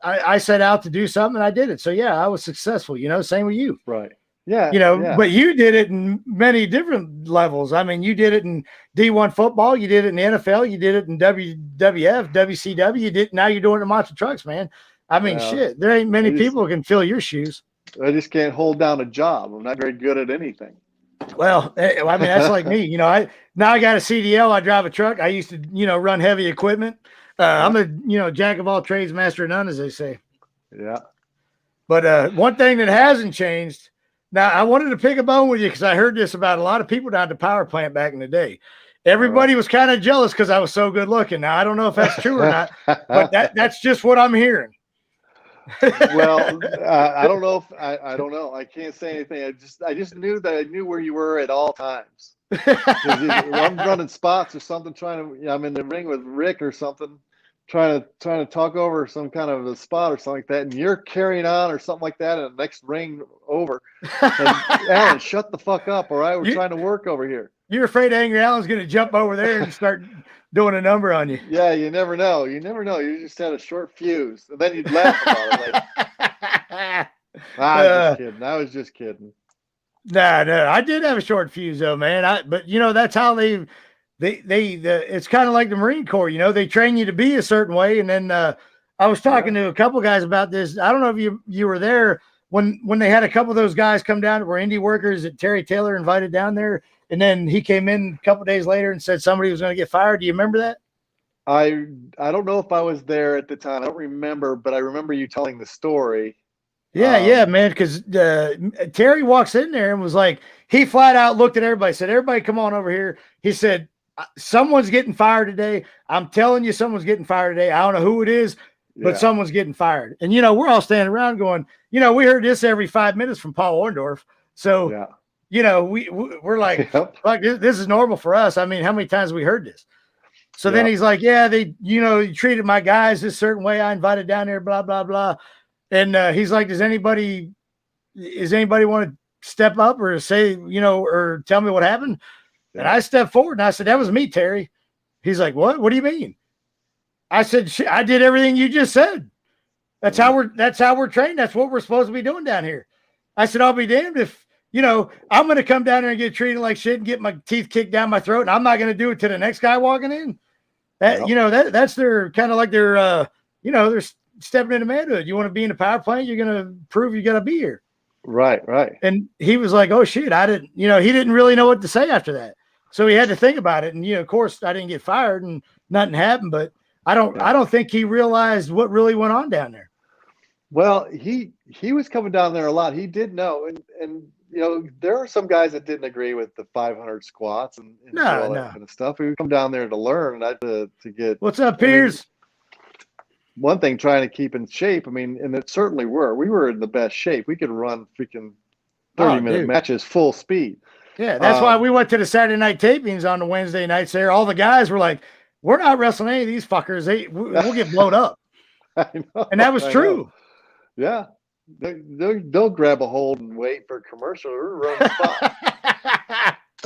I set out to do something and I did it. So yeah, I was successful. You know, same with you. Right. Yeah. You know, but you did it in many different levels. I mean, you did it in D1 football, you did it in the NFL, you did it in WWF, WCW, you did. Now you're doing it in monster trucks, man. I mean, shit, there ain't many people who can fill your shoes. I just can't hold down a job. I'm not very good at anything. Well, I mean, that's like me. You know, I got a CDL. I drive a truck. I used to, you know, run heavy equipment. I'm a, you know, jack of all trades, master of none, as they say. Yeah. But one thing that hasn't changed. Now, I wanted to pick a bone with you because I heard this about a lot of people down at the power plant back in the day. Everybody was kind of jealous because I was so good looking. Now, I don't know if that's true or not, but that's just what I'm hearing. Well, I don't know if I don't know. I can't say anything. I just knew that I knew where you were at all times. I'm running spots or something, I'm in the ring with Rick or something, trying to talk over some kind of a spot or something like that, and you're carrying on or something like that in the next ring over. And Allan, shut the fuck up, all right? We're trying to work over here. You're afraid Angry Allan's going to jump over there and start doing a number on you. Yeah, you never know. You never know. You just had a short fuse, and then you'd laugh about it. Like, I was just kidding. No, I did have a short fuse though, man. But you know, that's how they it's kind of like the Marine Corps, you know, they train you to be a certain way. And then I was talking to a couple guys about this. I don't know if you were there when they had a couple of those guys come down that were indie workers that Terry Taylor invited down there. And then he came in a couple of days later and said somebody was going to get fired. Do you remember that? I don't know if I was there at the time. I don't remember, but I remember you telling the story. Yeah, man, because Terry walks in there and was like, he flat out looked at everybody, said, everybody come on over here. He said, someone's getting fired today. I'm telling you, someone's getting fired today. I don't know who it is, but someone's getting fired. And, you know, we're all standing around going, you know, we heard this every 5 minutes from Paul Orndorff. So, you know, we're like, like this is normal for us. I mean, how many times have we heard this? So then he's like, yeah, you know, you treated my guys this certain way. I invited down there, blah, blah, blah. And he's like, does anybody want to step up or say, you know, or tell me what happened? Yeah. And I stepped forward and I said, that was me, Terry. He's like, what? What do you mean? I said, I did everything you just said. That's how we're trained. That's what we're supposed to be doing down here. I said, I'll be damned if, you know, I'm going to come down there and get treated like shit and get my teeth kicked down my throat. And I'm not going to do it to the next guy walking in. You know, that's their kind of like their, you know, they're stepping into manhood. You want to be in the power plant, you're going to prove you got to be here. Right. And he was like, oh shit, I didn't, you know, he didn't really know what to say after that. So he had to think about it. And, you know, of course I didn't get fired and nothing happened, but I don't think he realized what really went on down there. Well, he was coming down there a lot. He did know. And you know, there are some guys that didn't agree with the 500 squats and all that kind of stuff. We would come down there to learn, not to get. What's up, Piers? One thing, trying to keep in shape. I mean, and it certainly we were in the best shape. We could run freaking 30-minute matches full speed. Yeah, that's why we went to the Saturday night tapings on the Wednesday nights there. All the guys were like, we're not wrestling any of these fuckers. We'll get blown up. I know, and that was true. Yeah. They'll grab a hold and wait for a commercial or run the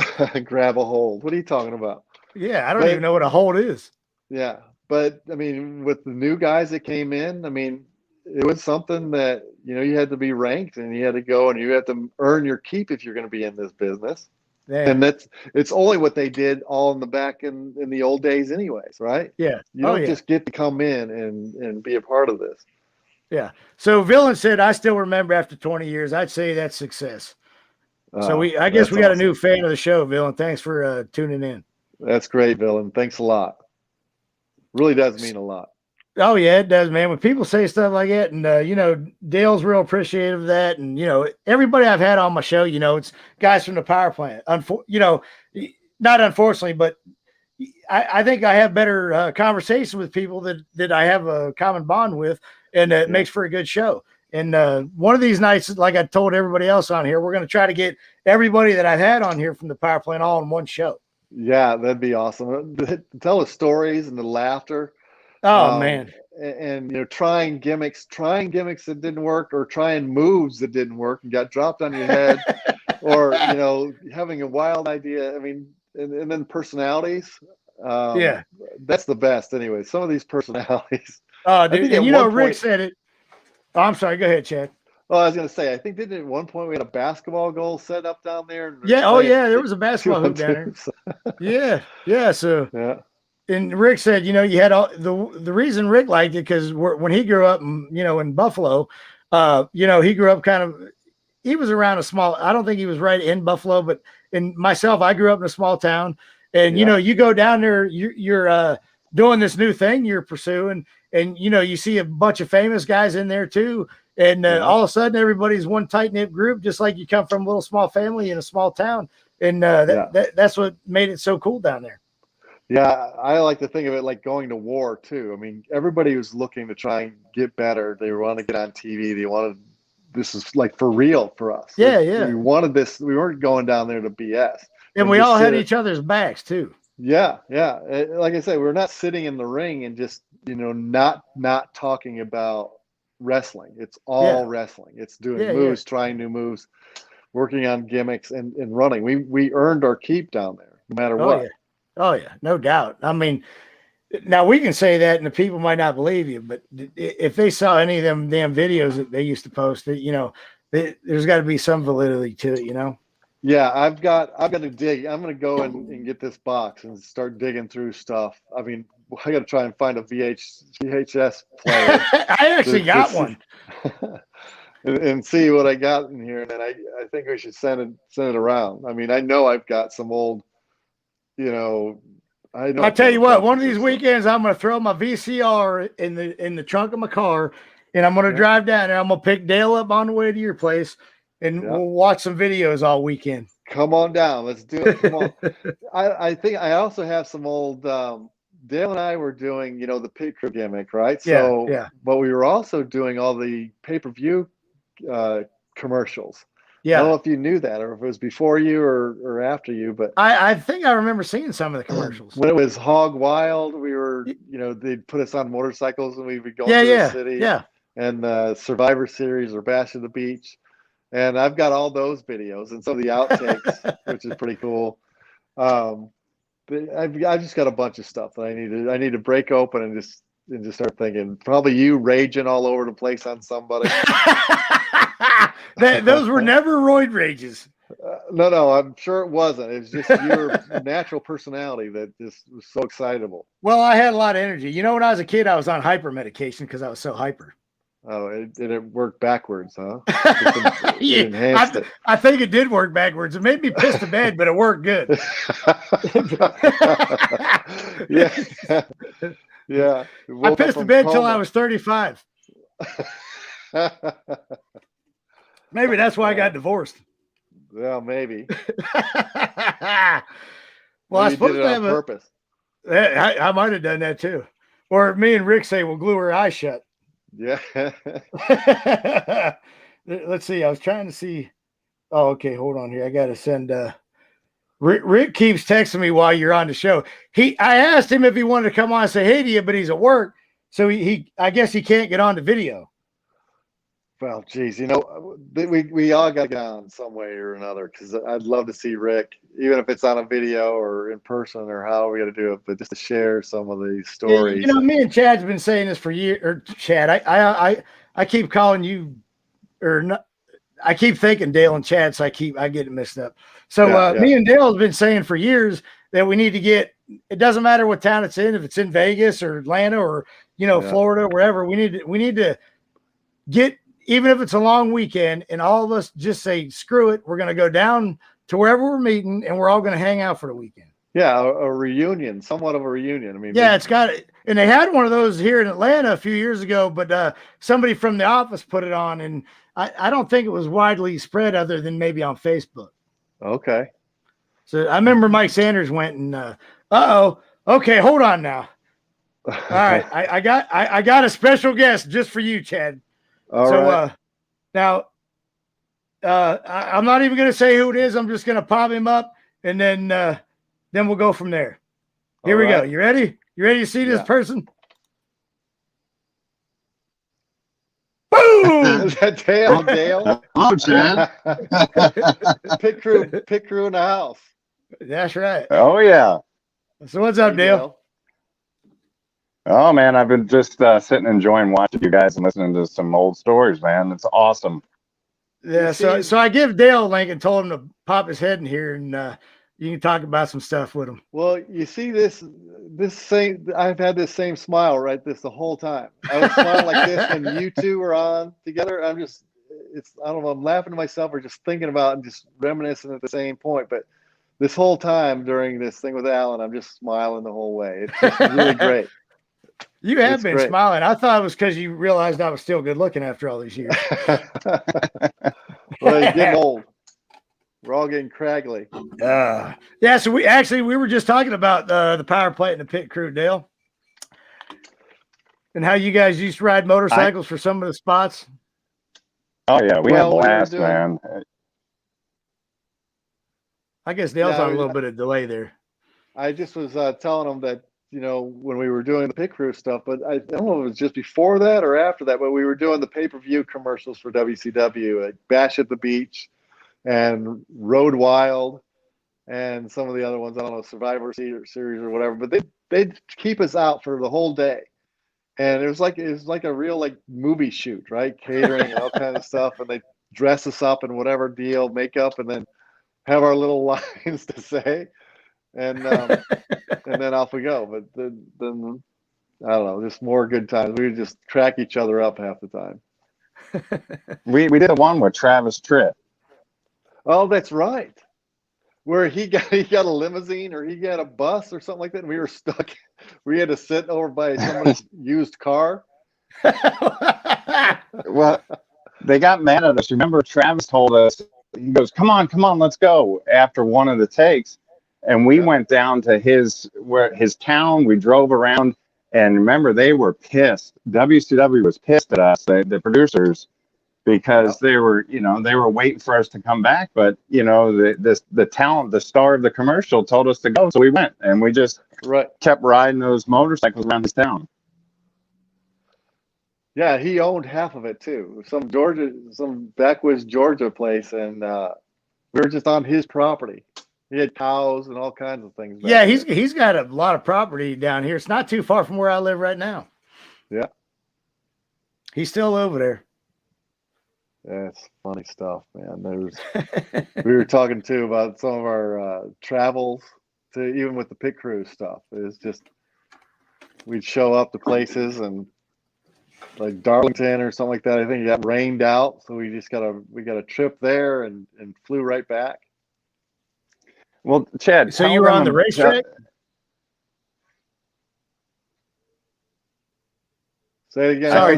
spot. Grab a hold. What are you talking about? Yeah, I don't even know what a hold is. Yeah. But I mean, with the new guys that came in, I mean, it was something that, you know, you had to be ranked and you had to go and you had to earn your keep if you're going to be in this business. Yeah. And it's only what they did all in the back in the old days anyways, right? Yeah. You don't just get to come in and be a part of this. Yeah. So Villain said, I still remember after 20 years, I'd say that's success. So I guess we got a new fan of the show, Villain. Thanks for tuning in. That's great, Villain. Thanks a lot. Really does mean a lot. Oh yeah, it does, man. When people say stuff like that, and you know, Dale's real appreciative of that, and you know, everybody I've had on my show, you know, it's guys from the power plant. You know, not unfortunately, but I think I have better conversations with people that I have a common bond with, and it makes for a good show. And one of these nights, like I told everybody else on here, we're going to try to get everybody that I've had on here from the power plant all in one show. Yeah, that'd be awesome. Tell the stories and the laughter. Oh man. And you know, trying gimmicks that didn't work, or trying moves that didn't work and got dropped on your head, or you know, having a wild idea. I mean, and then personalities. Yeah, that's the best. Anyway, some of these personalities. Oh, dude, and you know, Rick said it. Oh, I'm sorry. Go ahead, Chad. Well, I was going to say, I think at one point we had a basketball goal set up down there. Yeah. Oh, yeah. There was a basketball hoop down there. Yeah. Yeah. So, yeah. And Rick said, you know, you had all the reason Rick liked it because when he grew up, you know, in Buffalo, you know, he grew up he was around a small. I don't think he was right in Buffalo, but in myself, I grew up in a small town, and you know, you go down there, you're doing this new thing you're pursuing, and you know, you see a bunch of famous guys in there too. And all of a sudden, everybody's one tight knit group, just like you come from a little small family in a small town, and that's what made it so cool down there. Yeah, I like to think of it like going to war too. I mean, everybody was looking to try and get better. They wanted to get on TV. They wanted this is like for real for us. Yeah, yeah. We wanted this. We weren't going down there to BS. And we all had each other's backs too. Yeah, yeah. Like I said, we're not sitting in the ring and just not talking about wrestling. It's all wrestling. It's doing moves, trying new moves, working on gimmicks, and running. We earned our keep down there, no matter what. Yeah. Oh yeah, no doubt. I mean, now we can say that, and the people might not believe you, but if they saw any of them damn videos that they used to post, you know, there's got to be some validity to it, you know. Yeah, I've got to dig. I'm going to go and get this box and start digging through stuff. I mean, I got to try and find a VHS player. I actually got one. and see what I got in here, and then I think we should send it around. I mean, I know I've got some old, you know, I'll tell you what, one of these weekends I'm going to throw my VCR in the trunk of my car, and I'm going to drive down there. I'm going to pick Dale up on the way to your place, and we'll watch some videos all weekend. Come on down. Let's do it. Come on. I think I also have some old, Dale and I were doing, you know, the picture gimmick, right? So, but we were also doing all the pay-per-view commercials. Yeah. I don't know if you knew that, or if it was before you or after you, but I think I remember seeing some of the commercials. When it was Hog Wild, we were, you know, they'd put us on motorcycles and we would go through the city. Yeah. And Survivor Series or Bash at the Beach. And I've got all those videos and some of the outtakes, which is pretty cool. But I've just got a bunch of stuff that I need to break open and just start thinking. Probably you raging all over the place on somebody. Those were never roid rages. No, I'm sure it wasn't. It's just your natural personality that just was so excitable. Well, I had a lot of energy. You know, when I was a kid, I was on hyper medication because I was so hyper. Oh, it worked backwards, huh? I think it did work backwards. It made me piss the bed, but it worked good. Yeah. I pissed the bed till I was 35. Maybe that's why I got divorced. Well, maybe. Well, I suppose did it on purpose. I might have done that too. Or me and Rick say we'll glue her eyes shut. Yeah. Let's see. I was trying to see. Oh, okay. Hold on here. I got to send. Rick keeps texting me while you're on the show. I asked him if he wanted to come on and say hey to you, but he's at work, so I guess he can't get on the video. Well, geez, you know, we all got to get on some way or another, because I'd love to see Rick, even if it's on a video or in person or how we got to do it, but just to share some of these stories. You know, me and Chad's been saying this for years. Or Chad, I keep calling you, or not, I keep thinking Dale and Chad, so I get it mixed up. So me and Dale have been saying for years that we need to get. It doesn't matter what town it's in, if it's in Vegas or Atlanta or Florida, wherever. We need to get. Even if it's a long weekend, and all of us just say, screw it, we're going to go down to wherever we're meeting, and we're all going to hang out for the weekend. Yeah, a reunion, somewhat of a reunion. I mean, yeah, it's got And they had one of those here in Atlanta a few years ago, but somebody from the office put it on, and I don't think it was widely spread other than maybe on Facebook. Okay. So I remember Mike Sanders went and okay, hold on now. All right, I got a special guest just for you, Chad. All right. Now I'm not even going to say who it is. I'm just going to pop him up, and then we'll go from there. Here we go. You ready? You ready to see this person? Boom! Is that Dale? Dale? Hello, Chad. Pit crew in the house. That's right. Oh, yeah. So what's up, Dale? Oh, man, I've been just sitting enjoying watching you guys and listening to some old stories, man. It's awesome. Yeah, so I give Dale a link and told him to pop his head in here, and you can talk about some stuff with him. Well, you see this same. I've had this same smile the whole time. I was smiling like this when you two were on together. I don't know. I'm laughing to myself or just thinking about and just reminiscing at the same point. But this whole time during this thing with Allan, I'm just smiling the whole way. It's just really great. You have been smiling. I thought it was because you realized I was still good looking after all these years. Well, you're getting old. We're all getting craggly. Yeah, so we were just talking about the power plant and the pit crew, Dale, and how you guys used to ride motorcycles for some of the spots. Oh, yeah, we had a blast, man. I guess Dale's on a little bit of delay there. I just was telling him that, when we were doing the pit crew stuff, but I don't know if it was just before that or after that, but we were doing the pay-per-view commercials for WCW, like Bash at the Beach and Road Wild and some of the other ones. I don't know, Survivor Series or whatever, but they'd keep us out for the whole day. And it was like a real movie shoot, right? Catering and all kinds of stuff. And they dress us up in whatever deal, makeup, and then have our little lines to say. And and then off we go. But then I don't know, just more good times. We would just crack each other up half the time. We did one with Travis Tritt. Oh, that's right. Where he got a limousine or he got a bus or something like that, and we were stuck. We had to sit over by somebody's used car. Well, they got mad at us. Remember, Travis told us, he goes, come on, let's go, after one of the takes. And we went down to his town. We drove around, and remember, they were pissed. WCW was pissed at us, the producers, because they were waiting for us to come back. But the talent, the star of the commercial, told us to go, so we went, and we just kept riding those motorcycles around his town. Yeah, he owned half of it too. Some backwoods Georgia place, and we were just on his property. He had cows and all kinds of things. Yeah, he's got a lot of property down here. It's not too far from where I live right now. Yeah. He's still over there. Yeah, it's funny stuff, man. We were talking too about some of our travels to even with the pit crew stuff. It's just we'd show up to places and like Darlington or something like that. I think it got rained out, so we got a trip there and flew right back. Well, Chad, so you were on the racetrack? Say it again. Sorry,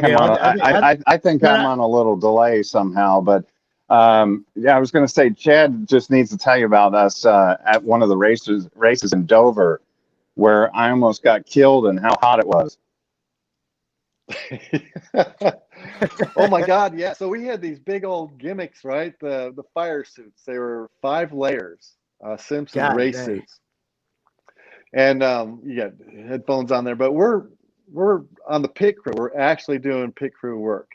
I think I'm on a little delay somehow, but I was going to say, Chad just needs to tell you about us at one of the races in Dover, where I almost got killed and how hot it was. Oh my God, yeah. So we had these big old gimmicks, right? The fire suits. They were 5 layers. Simpson race suits, and you got headphones on there. But we're on the pit crew. We're actually doing pit crew work,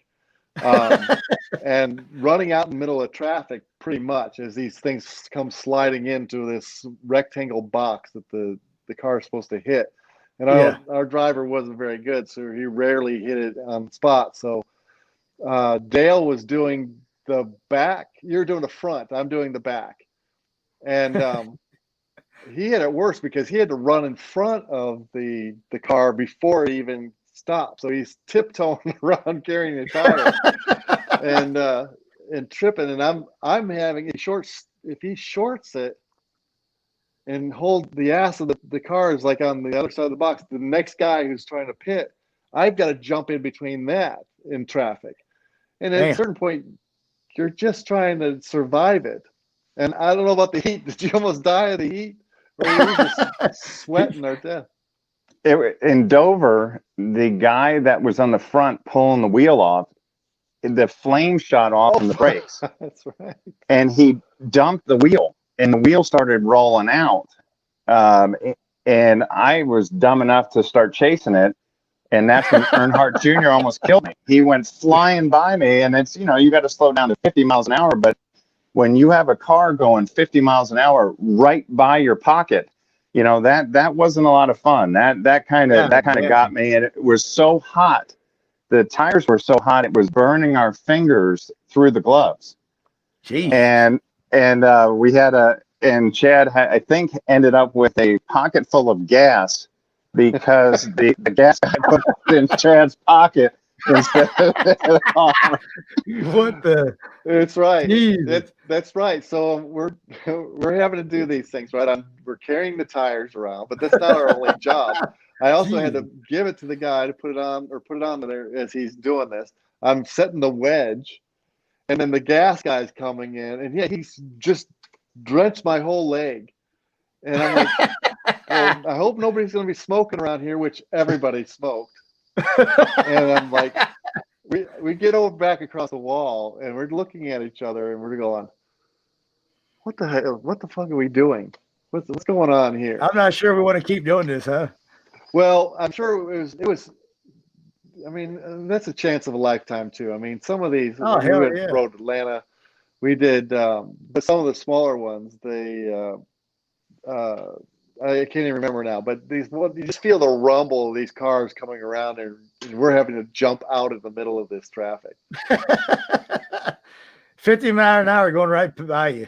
and running out in the middle of traffic pretty much as these things come sliding into this rectangle box that the car is supposed to hit. And our driver wasn't very good, so he rarely hit it on the spot. So Dale was doing the back. You're doing the front. I'm doing the back. And he had it worse because he had to run in front of the car before it even stopped. So he's tiptoeing around carrying the tire and tripping. And I'm having if he shorts it, and hold the ass of the cars like on the other side of the box. The next guy who's trying to pit, I've got to jump in between that in traffic. And at a Damn. certain point, you're just trying to survive it. And I don't know about the heat. Did you almost die of the heat? Or were you just sweating or death? In Dover, the guy that was on the front pulling the wheel off, the flame shot off in the brakes. That's right. And he dumped the wheel, and the wheel started rolling out. And I was dumb enough to start chasing it. And that's when Earnhardt Jr. almost killed me. He went flying by me, and it's, you got to slow down to 50 miles an hour. But when you have a car going 50 miles an hour right by your pocket, that wasn't a lot of fun. That kind of got me, and it was so hot. The tires were so hot, it was burning our fingers through the gloves. Jeez. And we had and Chad, I think, ended up with a pocket full of gas because the gas guy put it in Chad's pocket instead of the car. What the? That's right. Jeez. That's right. So we're having to do these things, right? We're carrying the tires around, but that's not our only job. I also had to give it to the guy to put it on there as he's doing this. I'm setting the wedge, and then the gas guy's coming in, and yeah, he's just drenched my whole leg. And I'm like, well, I hope nobody's going to be smoking around here, which everybody smoked. And I'm like, we get over back across the wall, and we're looking at each other, and we're going, what the hell? What the fuck are we doing? What's going on here? I'm not sure we want to keep doing this, huh? Well, I'm sure it was. I mean, that's a chance of a lifetime too. I mean, some of these. Oh, we hell went yeah. Road Atlanta. We did, but some of the smaller ones. I can't even remember now. But you just feel the rumble of these cars coming around, and we're having to jump out in the middle of this traffic. 50 miles an hour going right by you.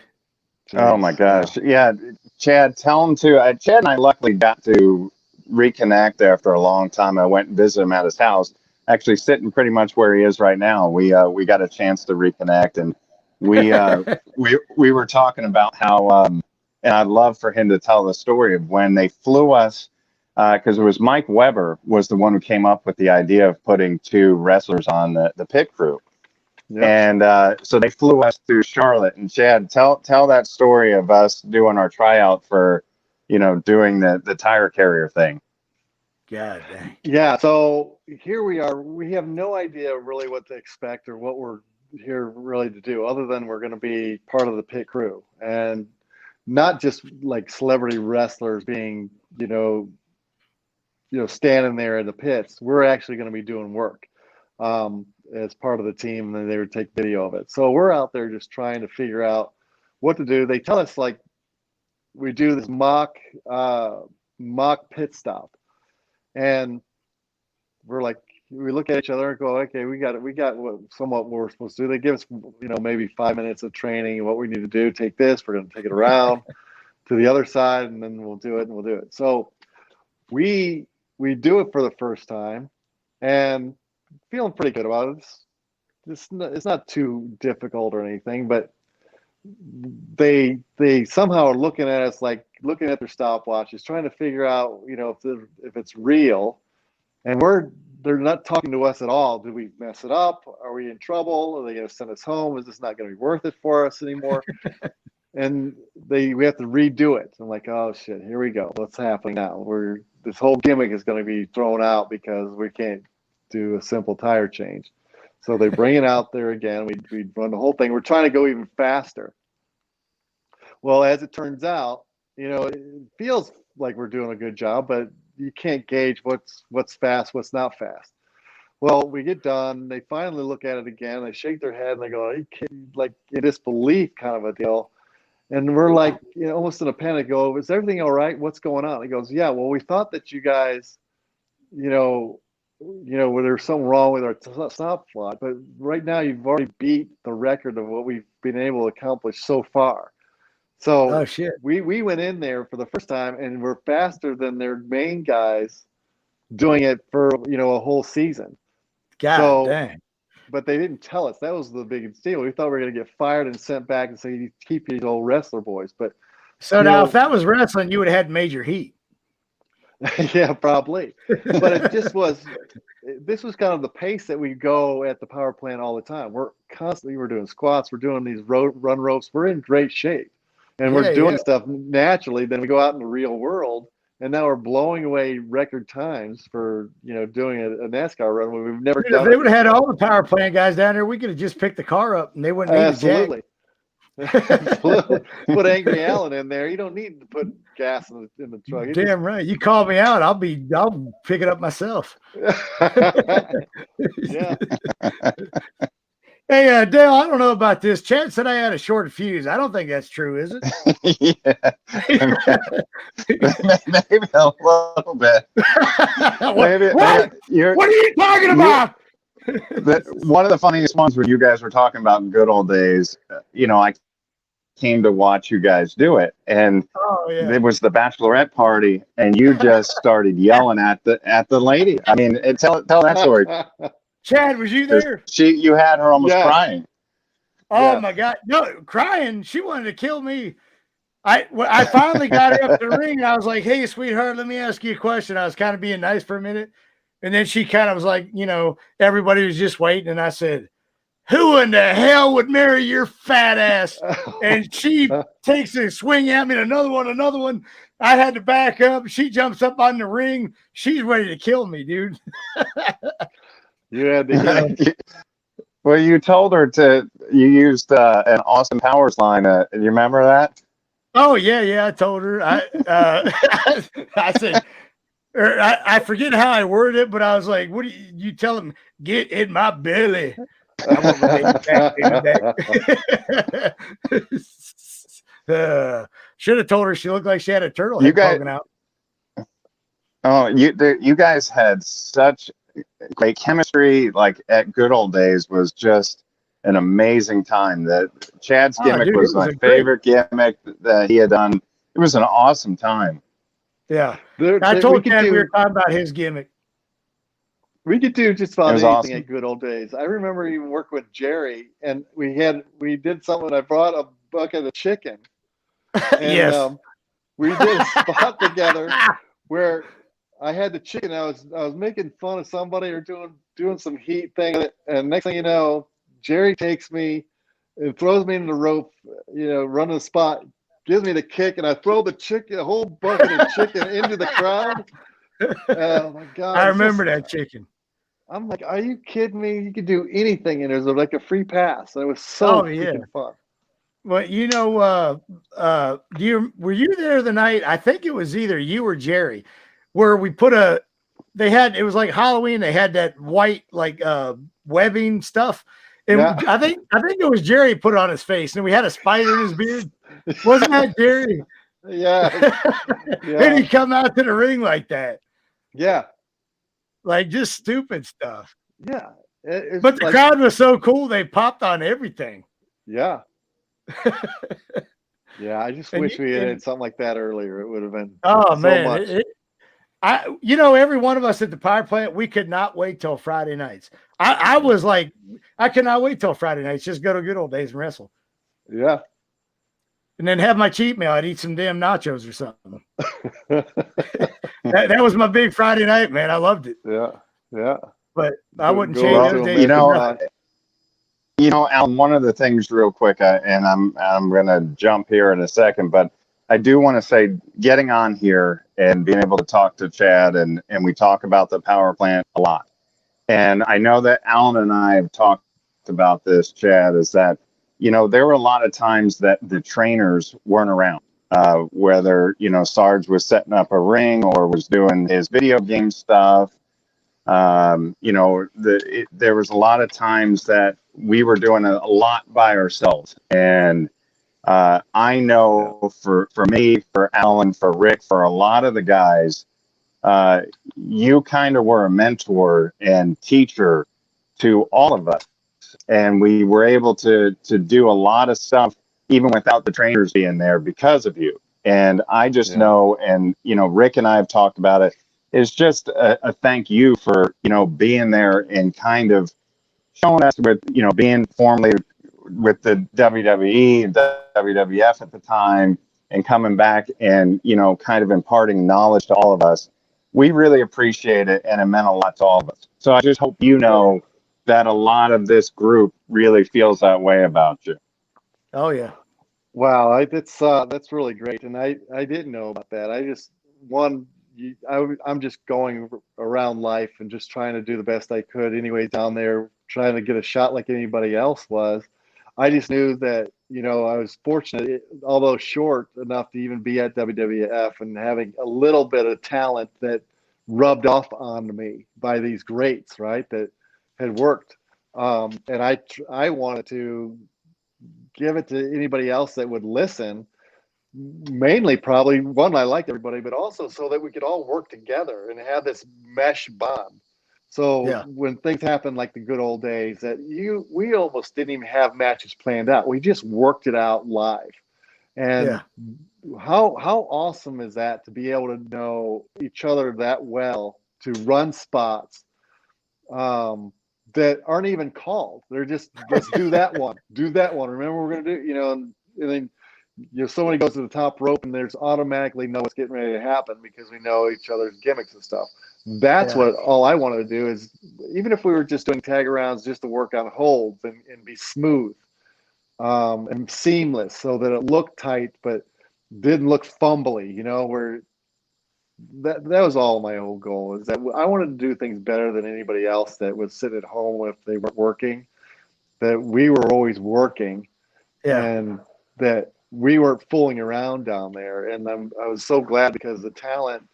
Jeez. Oh my gosh. Yeah. Chad, tell him to, Chad and I luckily got to reconnect after a long time. I went and visited him at his house, actually sitting pretty much where he is right now. We got a chance to reconnect, and we were talking about how, and I'd love for him to tell the story of when they flew us, because it was Mike Weber was the one who came up with the idea of putting two wrestlers on the pit crew. Yep. And so they flew us through Charlotte. And Chad, tell that story of us doing our tryout for, doing the tire carrier thing. God dang. Yeah. So here we are. We have no idea really what to expect or what we're here really to do, other than we're going to be part of the pit crew, and not just like celebrity wrestlers being, standing there in the pits. We're actually going to be doing work. As part of the team, and they would take video of it. So we're out there just trying to figure out what to do. They tell us like we do this mock pit stop, and we're like, we look at each other and go, okay, we got somewhat what we're supposed to do. They give us, maybe 5 minutes of training, what we need to do. Take this, we're going to take it around to the other side, and then we'll do it. So we do it for the first time, and feeling pretty good about it. It's not too difficult or anything, but they somehow are looking at us like looking at their stopwatches, trying to figure out, if it's real, and they're not talking to us at all. Did we mess it up? Are we in trouble? Are they going to send us home? Is this not going to be worth it for us anymore? And we have to redo it. I'm like, oh shit, here we go. What's happening now? This whole gimmick is going to be thrown out because we can't do a simple tire change. So they bring it out there again. We run the whole thing. We're trying to go even faster. Well, as it turns out, it feels like we're doing a good job, but you can't gauge what's fast, what's not fast. Well, we get done. They finally look at it again. They shake their head and they go, "Are you kidding?" Like in disbelief kind of a deal. And we're like, almost in a panic, go, "Is everything all right? What's going on?" He goes, "Yeah, well, we thought that you guys, where there's something wrong with our stop plot, but right now you've already beat the record of what we've been able to accomplish so far." So oh, shit. we went in there for the first time, and we're faster than their main guys doing it for a whole season. God dang. But they didn't tell us. That was the biggest deal. We thought we were going to get fired and sent back and say, "You keep these old wrestler boys." But So now, if that was wrestling, you would have had major heat. Yeah, probably. But it just was. This was kind of the pace that we go at the power plant all the time. We're doing squats, we're doing these run ropes. We're in great shape, and we're doing stuff naturally. Then we go out in the real world, and now we're blowing away record times for doing a NASCAR run when we've never done. If they would have had all the power plant guys down there, we could have just picked the car up, and they wouldn't need absolutely. Absolutely. Put Angry Allan in there. You don't need to put gas in the truck. Damn right. You call me out, I'll pick it up myself. Yeah. Hey, Dale, I don't know about this. Chad said I had a short fuse. I don't think that's true, is it? Yeah. Maybe a little bit. What are you talking about? One of the funniest ones when you guys were talking about in good old days, I came to watch you guys do it, and it was the bachelorette party, and you just started yelling at the lady. I mean, tell that story. Chad, was you there? You had her almost crying. Oh my God, no, crying. She wanted to kill me. I finally got her up to the ring, and I was like, "Hey, sweetheart, let me ask you a question." I was kind of being nice for a minute, and then she kind of was like, everybody was just waiting, and I said, "Who in the hell would marry your fat ass?" And she takes a swing at me, and another one. I had to back up. She jumps up on the ring. She's ready to kill me, dude. You had to. Well, you told her you used an Austin Powers line. You remember that? Oh, yeah. I told her. I said, I forget how I worded it, but I was like, what do you tell him? Get in my belly. I want my baby back. Should have told her she looked like she had a turtle head poking out. Oh, you guys had such great chemistry. Like at good old days was just an amazing time. That Chad's gimmick was my favorite gimmick that he had done. It was an awesome time. Yeah. I told Chad we were talking about his gimmick. We could do just about anything at good old days. I remember even working with Jerry, and we did something. I brought a bucket of chicken. And, we did a spot together where I had the chicken. I was making fun of somebody or doing some heat thing, and next thing you know, Jerry takes me and throws me in the rope. Running the spot, gives me the kick, and I throw a whole bucket of chicken into the crowd. Oh my God! I remember that chicken. I'm like, are you kidding me? You could do anything, and there's like a free pass. And it was so freaking fun. Well, were you there the night? I think it was either you or Jerry, where we put it was like Halloween. They had that white webbing stuff. And I think it was Jerry put it on his face, and we had a spider in his beard. Wasn't that Jerry? Yeah. And he come out to the ring like that. Yeah. Like just stupid stuff. Yeah. But the crowd was so cool, they popped on everything. Yeah. Yeah, I just wish we had something like that earlier. It would have been man. Every one of us at the power plant, we could not wait till Friday nights. I was like, I could not wait till Friday nights. Just go to good old days and wrestle. Yeah. And then have my cheat meal. I'd eat some damn nachos or something. that was my big Friday night, man. I loved it. Yeah. Yeah. But I wouldn't change those days. Allan, one of the things real quick, and I'm going to jump here in a second, but I do want to say getting on here and being able to talk to Chad and we talk about the power plant a lot. And I know that Allan and I have talked about this, Chad, is that, there were a lot of times that the trainers weren't around, whether, Sarge was setting up a ring or was doing his video game stuff. There was a lot of times that we were doing a lot by ourselves. And I know for me, for Allan, for Rick, for a lot of the guys, you kind of were a mentor and teacher to all of us. And we were able to do a lot of stuff, even without the trainers being there because of you. And I just know, and, Rick and I have talked about it. It's just a thank you for, being there and kind of showing us with, being formerly with the WWE and WWF at the time, and coming back and, kind of imparting knowledge to all of us. We really appreciate it, and it meant a lot to all of us. So I just hope you know that a lot of this group really feels that way about you. Oh yeah. Wow, that's really great, and I didn't know about that. I'm just going around life and just trying to do the best I could. Anyways, down there trying to get a shot like anybody else was. I just knew that I was fortunate, although short enough to even be at WWF and having a little bit of talent that rubbed off on me by these greats, right? That had worked, and I wanted to give it to anybody else that would listen, mainly probably one, I liked everybody, but also so that we could all work together and have this mesh bond. So when things happen like the good old days, that we almost didn't even have matches planned out. We just worked it out live. And how awesome is that to be able to know each other that well, to run spots that aren't even called. They're just, let's do that one, do that one. Remember, we're going to do, and then somebody goes to the top rope and there's automatically know what's getting ready to happen because we know each other's gimmicks and stuff. That's what all I wanted to do is, even if we were just doing tag arounds just to work on holds and be smooth and seamless so that it looked tight but didn't look fumbly, where that was all my whole goal, is that I wanted to do things better than anybody else that was sitting at home if they weren't working, that we were always working and that we weren't fooling around down there. And I was so glad because the talent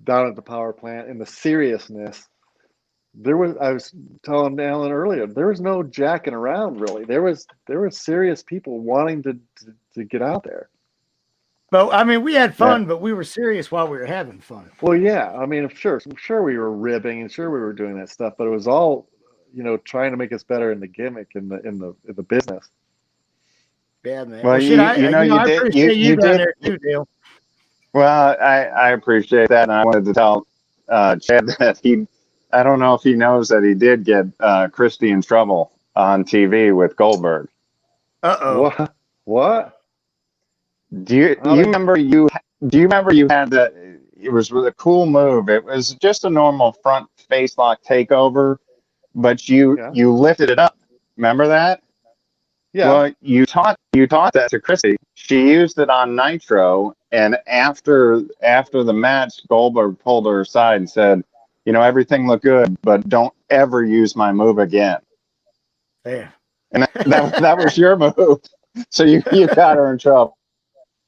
down at the power plant and the seriousness, I was telling Allan earlier, there was no jacking around really. There was serious people wanting to get out there. But I mean, we had fun, but we were serious while we were having fun. Well, yeah, I mean, sure we were ribbing and sure we were doing that stuff, but it was all, trying to make us better in the gimmick, in the business. Yeah, man. Well, I appreciate you down there too, Dale. Well, I appreciate that, and I wanted to tell Chad that I don't know if he knows that he did get Christy in trouble on TV with Goldberg. What? Do you remember you had that? It was a cool move. It was just a normal front face lock takeover, but you lifted it up. Remember that? Yeah. Well, you taught that to Chrissy. She used it on Nitro, and after the match, Goldberg pulled her aside and said, everything looked good, but don't ever use my move again. Yeah. And that was your move. So you got her in trouble.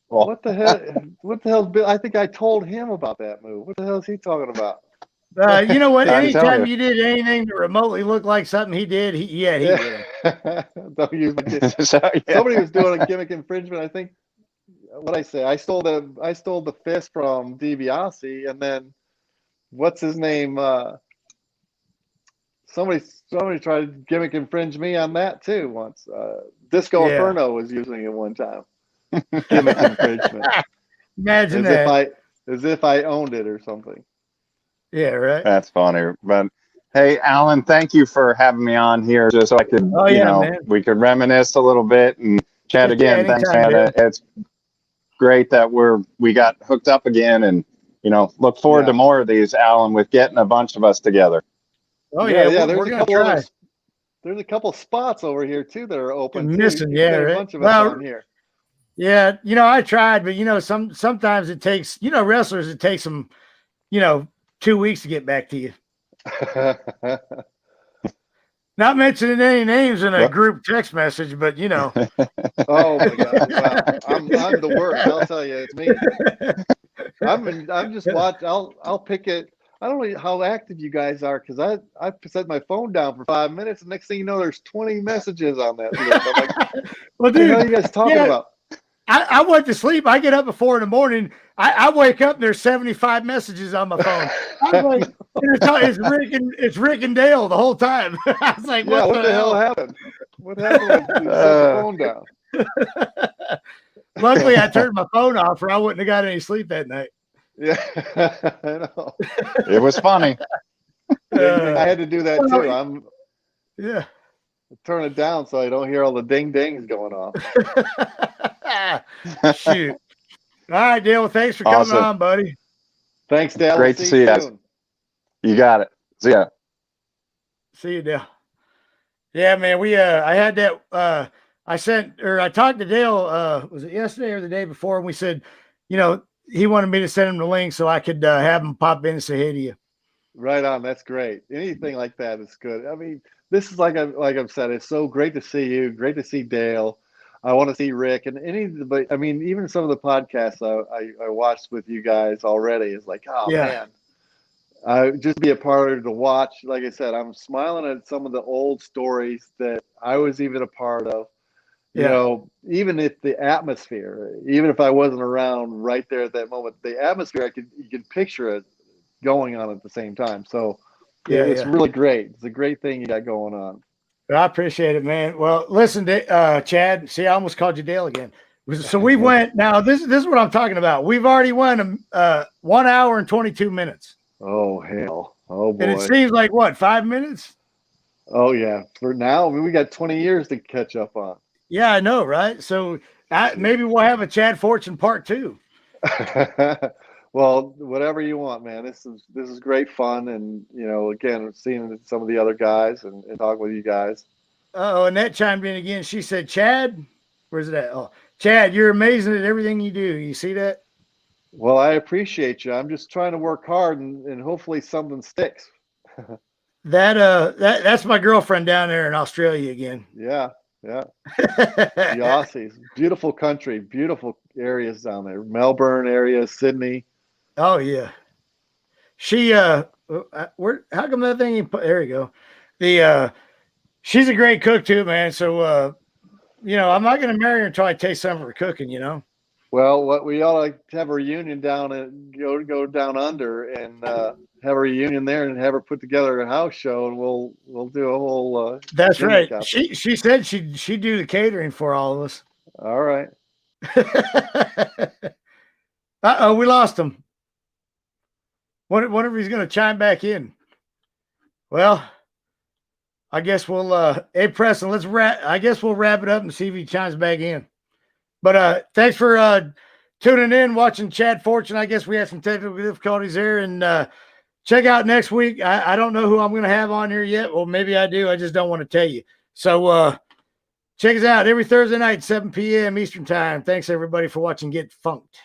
What the hell? What the hell's Bill? I think I told him about that move. What the hell is he talking about? You know what? Anytime you did anything that remotely looked like something he did, he did. Don't use Somebody was doing a gimmick infringement. I think what I say. I stole the fist from DiBiase, and then what's his name? Somebody tried to gimmick infringe me on that too once. Disco Inferno was using it one time. Gimmick infringement. Imagine as if I owned it or something. Yeah, right. That's funny. But hey, Allan, thank you for having me on here just so I could, we could reminisce a little bit and chat again. Thanks, man. It's great that we got hooked up again, and look forward to more of these, Allan, with getting a bunch of us together. Oh yeah. There's a couple spots over here too that are open. Missing, a bunch of us on here. Yeah, I tried, but sometimes it takes, wrestlers, it takes them, 2 weeks to get back to you. Not mentioning any names in a group text message, but Oh my God! Wow. I'm the worst. I'll tell you, it's me. I'm just watching. I'll pick it. I don't know how active you guys are, because I set my phone down for 5 minutes, and next thing you know, there's 20 messages on that list. I'm like, well, dude, what are you guys talking about? I went to sleep. I get up at 4 a.m. I wake up, there's 75 messages on my phone. I was like, it's Rick and Dale the whole time. I was like, what the hell happened? What happened when you set the phone down? Luckily, I turned my phone off, or I wouldn't have got any sleep that night. Yeah, I know. It was funny. I had to do that too. Turn it down so I don't hear all the ding dings going off. Shoot. All right, Dale. Well, thanks for coming Awesome. on, buddy. Thanks, Dale. Great to see you guys. Soon. You got it. See ya. See you, Dale. Yeah, man. I had that. I talked to Dale. Was it yesterday or the day before? And we said, he wanted me to send him the link so I could have him pop in and say hey to you. Right on. That's great. Anything like that is good. I mean, this is like I've said, it's so great to see you. Great to see Dale. I want to see Rick and but I mean, even some of the podcasts I watched with you guys already is like, oh Yeah. man, just be a part to watch. Like I said, I'm smiling at some of the old stories that I was even a part of. Even if the atmosphere, even if I wasn't around right there at that moment, the atmosphere, you can picture it going on at the same time. So it's really great. It's a great thing you got going on. I appreciate it, man. Well, listen, Chad. See, I almost called you Dale again. So we went. Now this is what I'm talking about. We've already went 1 hour and 22 minutes. Oh hell! Oh boy! And it seems like what, 5 minutes? Oh yeah. For now, I mean, we got 20 years to catch up on. Yeah, I know, right? So maybe we'll have a Chad Fortune part 2. Well, whatever you want, man. This is great fun, and again, seeing some of the other guys and talking with you guys. Oh, Annette chimed in again. She said, "Chad, where's it at? Oh, Chad, you're amazing at everything you do. You see that?" Well, I appreciate you. I'm just trying to work hard, and hopefully something sticks. That's my girlfriend down there in Australia again. Yeah. The Aussies, beautiful country, beautiful areas down there. Melbourne area, Sydney. Oh yeah. She how come that thing? There you go. She's a great cook too, man. So I'm not gonna marry her until I taste some of her cooking. Well, what we ought to have a reunion down and go down under and have a reunion there and have her put together a house show, and we'll do a whole. That's right. She said she'd do the catering for all of us. All right. We lost him. Wonder if he's going to chime back in. Well, I guess we'll hey Preston, I guess we'll wrap it up and see if he chimes back in. But thanks for tuning in, watching Chad Fortune. I guess we had some technical difficulties there, and check out next week. I don't know who I'm going to have on here yet. Well, maybe I do. I just don't want to tell you. So check us out every Thursday night, 7 p.m. Eastern time. Thanks everybody for watching Get Funked.